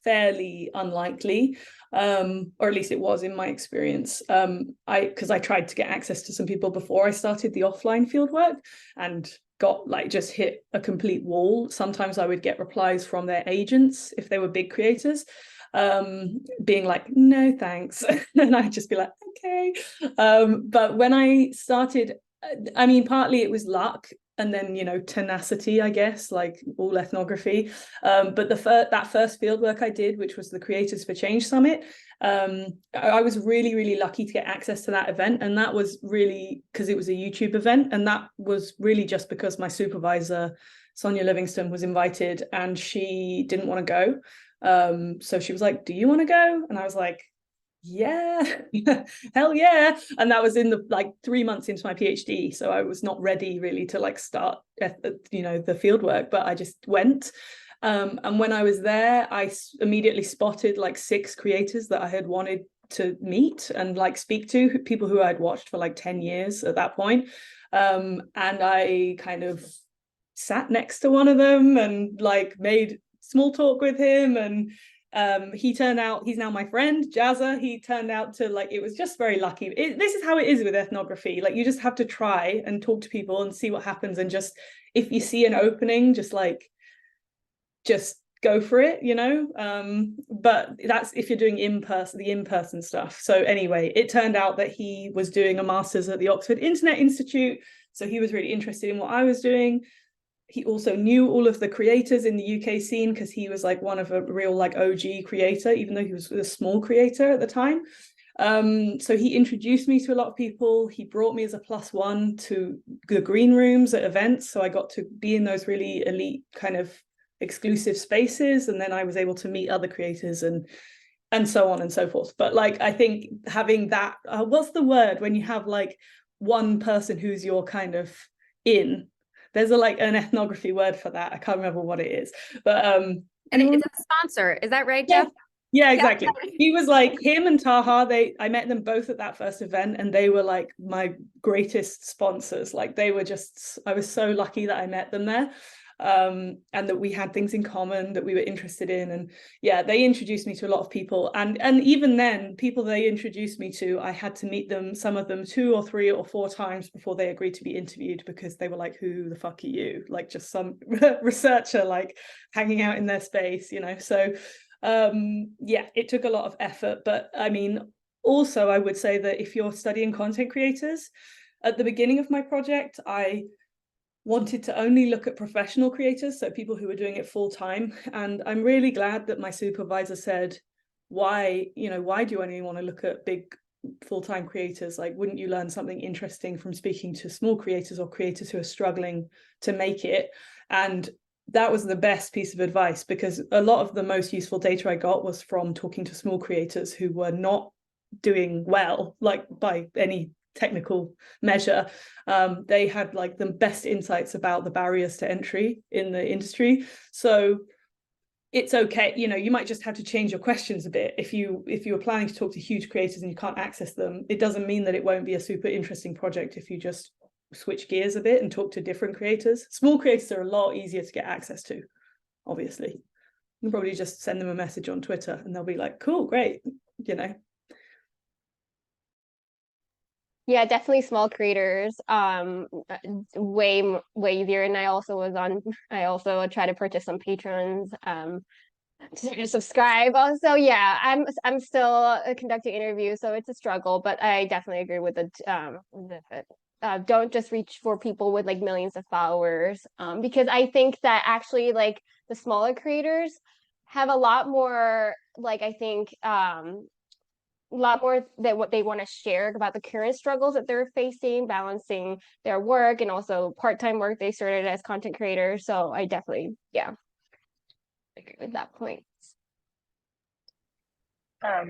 D: fairly unlikely, or at least it was in my experience. Because I tried to get access to some people before I started the offline fieldwork and got like just hit a complete wall. Sometimes I would get replies from their agents if they were big creators, being like, no thanks, and I'd just be like, okay. But when I started, I mean, partly it was luck, and then, you know, tenacity, I guess, like all ethnography. But that first fieldwork I did, which was the Creators for Change Summit, I was really, really lucky to get access to that event. And that was really because it was a YouTube event. And that was really just because my supervisor, Sonia Livingston, was invited and she didn't want to go. So she was like, do you want to go? And I was like, yeah, hell yeah. And that was in the like 3 months into my PhD, so I was not ready really to like start you know, the field work, but I just went. And when I was there, I immediately spotted like 6 creators that I had wanted to meet and like speak to, people who I'd watched for like 10 years at that point. And I kind of sat next to one of them and like made small talk with him, and he's now my friend, Jazza. He turned out to like, it was just very lucky. This is how it is with ethnography. Like, you just have to try and talk to people and see what happens. And just, if you see an opening, just go for it, you know? But that's if you're doing the in-person stuff. So anyway, it turned out that he was doing a master's at the Oxford Internet Institute. So he was really interested in what I was doing. He also knew all of the creators in the UK scene, because he was like one of a real like OG creator, even though he was a small creator at the time. So he introduced me to a lot of people. He brought me as a +1 to the green rooms at events. So I got to be in those really elite kind of exclusive spaces, and then I was able to meet other creators and so on and so forth. But like, I think having that, what's the word when you have like one person who's your kind of in, there's like an ethnography word for that. I can't remember what it is, but
B: and it's a sponsor, is that right, Jeff?
D: Yeah, exactly. Yeah. He was like, him and Taha, I met them both at that first event, and they were like my greatest sponsors. Like, they were just, I was so lucky that I met them there. And that we had things in common that we were interested in. And yeah, they introduced me to a lot of people. And even then, people they introduced me to, I had to meet them, some of them 2 or 3 or 4 times before they agreed to be interviewed, because they were like, who the fuck are you? Like, just some researcher, like, hanging out in their space, you know? So yeah, it took a lot of effort. But I mean, also, I would say that if you're studying content creators, at the beginning of my project, I wanted to only look at professional creators, so people who were doing it full time. And I'm really glad that my supervisor said, why do you only want to look at big full-time creators? Like, wouldn't you learn something interesting from speaking to small creators or creators who are struggling to make it? And that was the best piece of advice, because a lot of the most useful data I got was from talking to small creators who were not doing well, like by any technical measure. They had like the best insights about the barriers to entry in the industry. So it's okay, you might just have to change your questions a bit. If you were planning to talk to huge creators and you can't access them, it doesn't mean that it won't be a super interesting project if you just switch gears a bit and talk to different creators. Small creators are a lot easier to get access to, obviously. You can probably just send them a message on Twitter and they'll be like, cool, great,
C: Yeah, definitely small creators, way easier. And I also try to purchase some patrons, to subscribe also. Yeah, I'm still conducting interviews, so it's a struggle, but I definitely agree with don't just reach for people with like millions of followers, because I think that actually like the smaller creators have a lot more, like, I think a lot more that what they want to share about the current struggles that they're facing, balancing their work and also part-time work they started as content creators. So I definitely, yeah, agree with that point.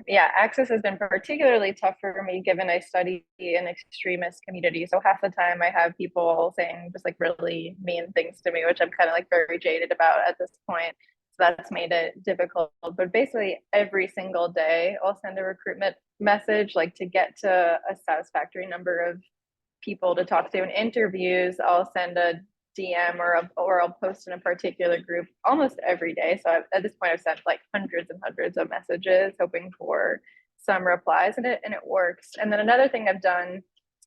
E: Yeah, access has been particularly tough for me, given I study in extremist community. So half the time I have people saying just like really mean things to me, which I'm kind of like very jaded about at this point. So that's made it difficult. But basically every single day I'll send a recruitment message, like to get to a satisfactory number of people to talk to in interviews. I'll send a DM or I'll post in a particular group almost every day. So at this point I've sent like hundreds and hundreds of messages hoping for some replies, and it works. And then another thing I've done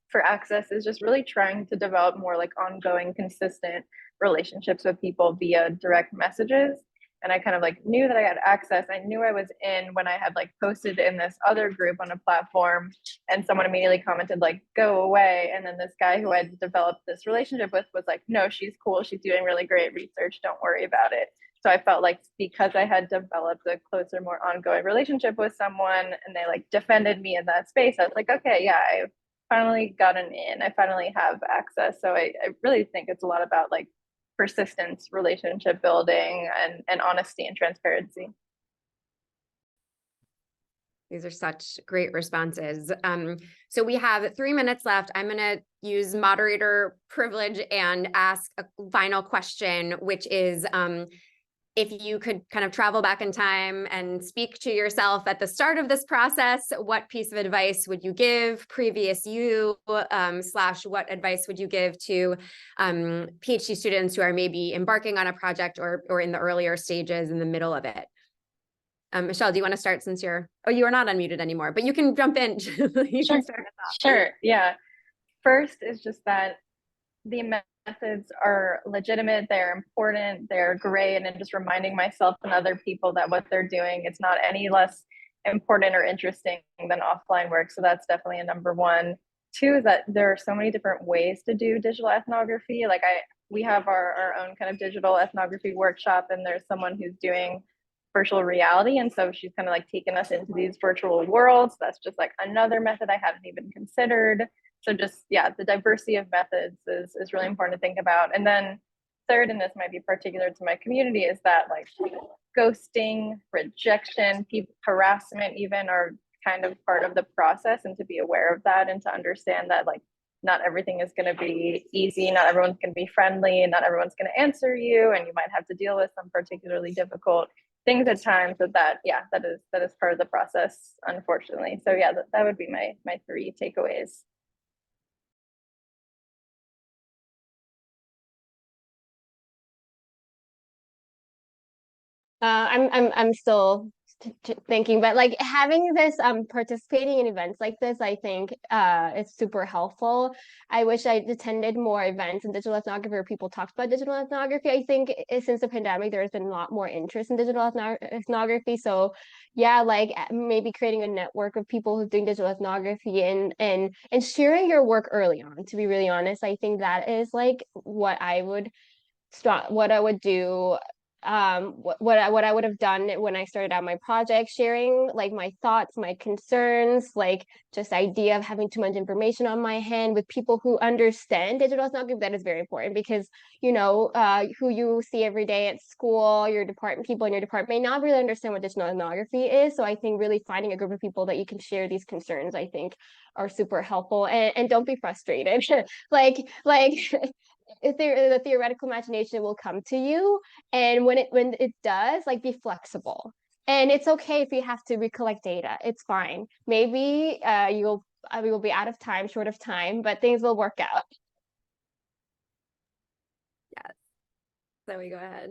E: for access is just really trying to develop more like ongoing, consistent relationships with people via direct messages. And I kind of like knew that I had access. I knew I was in when I had like posted in this other group on a platform, and someone immediately commented like, go away. And then this guy who I'd developed this relationship with was like, no, she's cool. She's doing really great research. Don't worry about it. So I felt like because I had developed a closer, more ongoing relationship with someone and they like defended me in that space, I was like, okay, yeah, I've finally gotten in. I finally have access. So I really think it's a lot about like persistence, relationship building, and honesty and transparency.
B: These are such great responses. So we have 3 minutes left. I'm going to use moderator privilege and ask a final question, which is, if you could kind of travel back in time and speak to yourself at the start of this process, what piece of advice would you give previous you, / what advice would you give to PhD students who are maybe embarking on a project or in the earlier stages in the middle of it? Michelle, do you want to start since you are not unmuted anymore, but you can jump in. You can start us off.
E: Sure, yeah. First is just that the methods are legitimate, they're important, they're great, and then just reminding myself and other people that what they're doing, it's not any less important or interesting than offline work. So that's definitely a number one. 2 is that there are so many different ways to do digital ethnography. Like we have our own kind of digital ethnography workshop, and there's someone who's doing virtual reality, and so she's kind of like taken us into these virtual worlds. That's just like another method I hadn't even considered. So just, yeah, the diversity of methods is really important to think about. And then third, and this might be particular to my community, is that like ghosting, rejection, harassment even are kind of part of the process, and to be aware of that and to understand that like not everything is going to be easy, not everyone's going to be friendly, and not everyone's going to answer you, and you might have to deal with some particularly difficult things at times. But that is part of the process, unfortunately. So yeah, that would be my 3 takeaways.
C: I'm still thinking, but like having this participating in events like this, I think it's super helpful. I wish I attended more events in digital ethnography where people talked about digital ethnography. I think since the pandemic there has been a lot more interest in digital ethnography. So yeah, like maybe creating a network of people who's doing digital ethnography and sharing your work early on, to be really honest. I think that is like what I would do, what I would have done when I started out my project, sharing like my thoughts, my concerns, like just idea of having too much information on my hand with people who understand digital ethnography. That is very important, because you know, who you see every day at school, your department, people in your department may not really understand what digital ethnography is. So I think really finding a group of people that you can share these concerns, I think, are super helpful. And don't be frustrated. like the theoretical imagination will come to you, and when it does, like, be flexible. And it's okay if you have to recollect data. It's fine. Maybe we will be out of time, short of time, but things will work out.
B: Yes. Zoe, go ahead.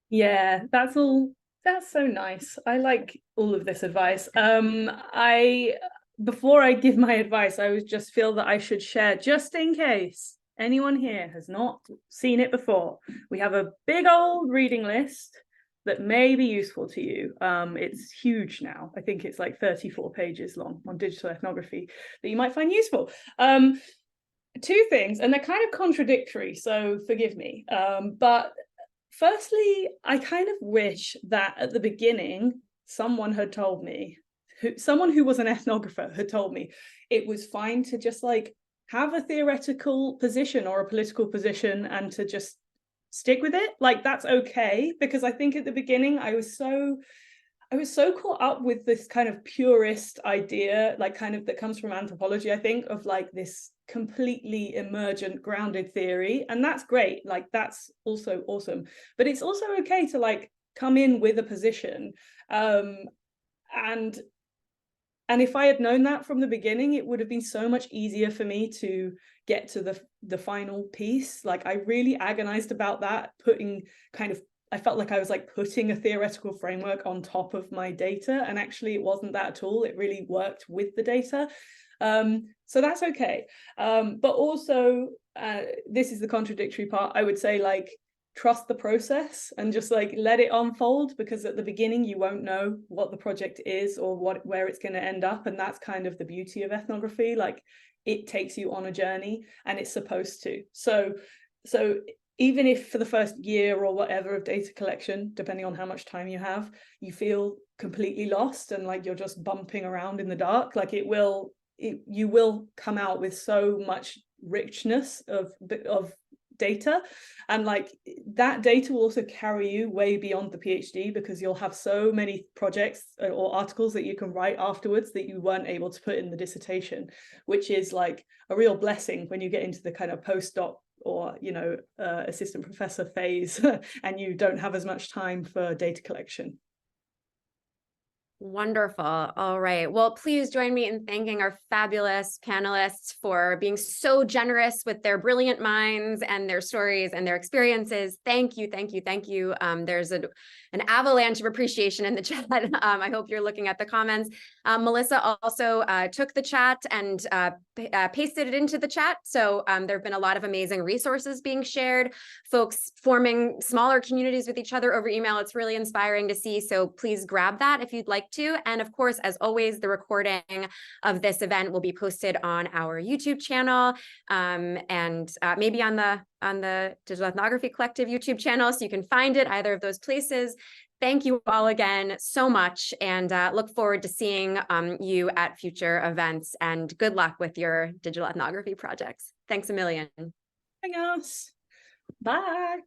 D: Yeah, that's so nice. I like all of this advice. Before I give my advice, I would just feel that I should share, just in case anyone here has not seen it before. We have a big old reading list that may be useful to you. It's huge now. I think it's like 34 pages long on digital ethnography that you might find useful. 2 things, and they're kind of contradictory, so forgive me. But firstly, I kind of wish that at the beginning, someone who was an ethnographer had told me it was fine to just like have a theoretical position or a political position and to just stick with it. Like, that's okay, because I think at the beginning I was so caught up with this kind of purist idea, like kind of that comes from anthropology, I think, of like this completely emergent grounded theory. And that's great. Like, that's also awesome. But it's also okay to like come in with a position. And if I had known that from the beginning, it would have been so much easier for me to get to the final piece. Like, I really agonized about that, I felt like I was like putting a theoretical framework on top of my data, and actually it wasn't that at all. It really worked with the data. So that's okay. But also, this is the contradictory part, I would say, like, trust the process and just like let it unfold, because at the beginning you won't know what the project is or where it's going to end up. And that's kind of the beauty of ethnography. Like, it takes you on a journey, and it's supposed to. So even if for the first year or whatever of data collection, depending on how much time you have, you feel completely lost and like you're just bumping around in the dark, like you will come out with so much richness of data, and like that data will also carry you way beyond the PhD, because you'll have so many projects or articles that you can write afterwards that you weren't able to put in the dissertation, which is like a real blessing when you get into the kind of postdoc or, you know, assistant professor phase and you don't have as much time for data collection.
B: Wonderful. All right. Well, please join me in thanking our fabulous panelists for being so generous with their brilliant minds and their stories and their experiences. Thank you. Thank you. Thank you. There's an avalanche of appreciation in the chat. I hope you're looking at the comments. Melissa also took the chat and pasted it into the chat. So there have been a lot of amazing resources being shared, folks forming smaller communities with each other over email. It's really inspiring to see. So please grab that if you'd like to. And of course, as always, the recording of this event will be posted on our YouTube channel, and maybe on the Digital Ethnography Collective YouTube channel, so you can find it either of those places. Thank you all again so much, and look forward to seeing you at future events, and good luck with your digital ethnography projects. Thanks a million.
D: Thanks. Bye.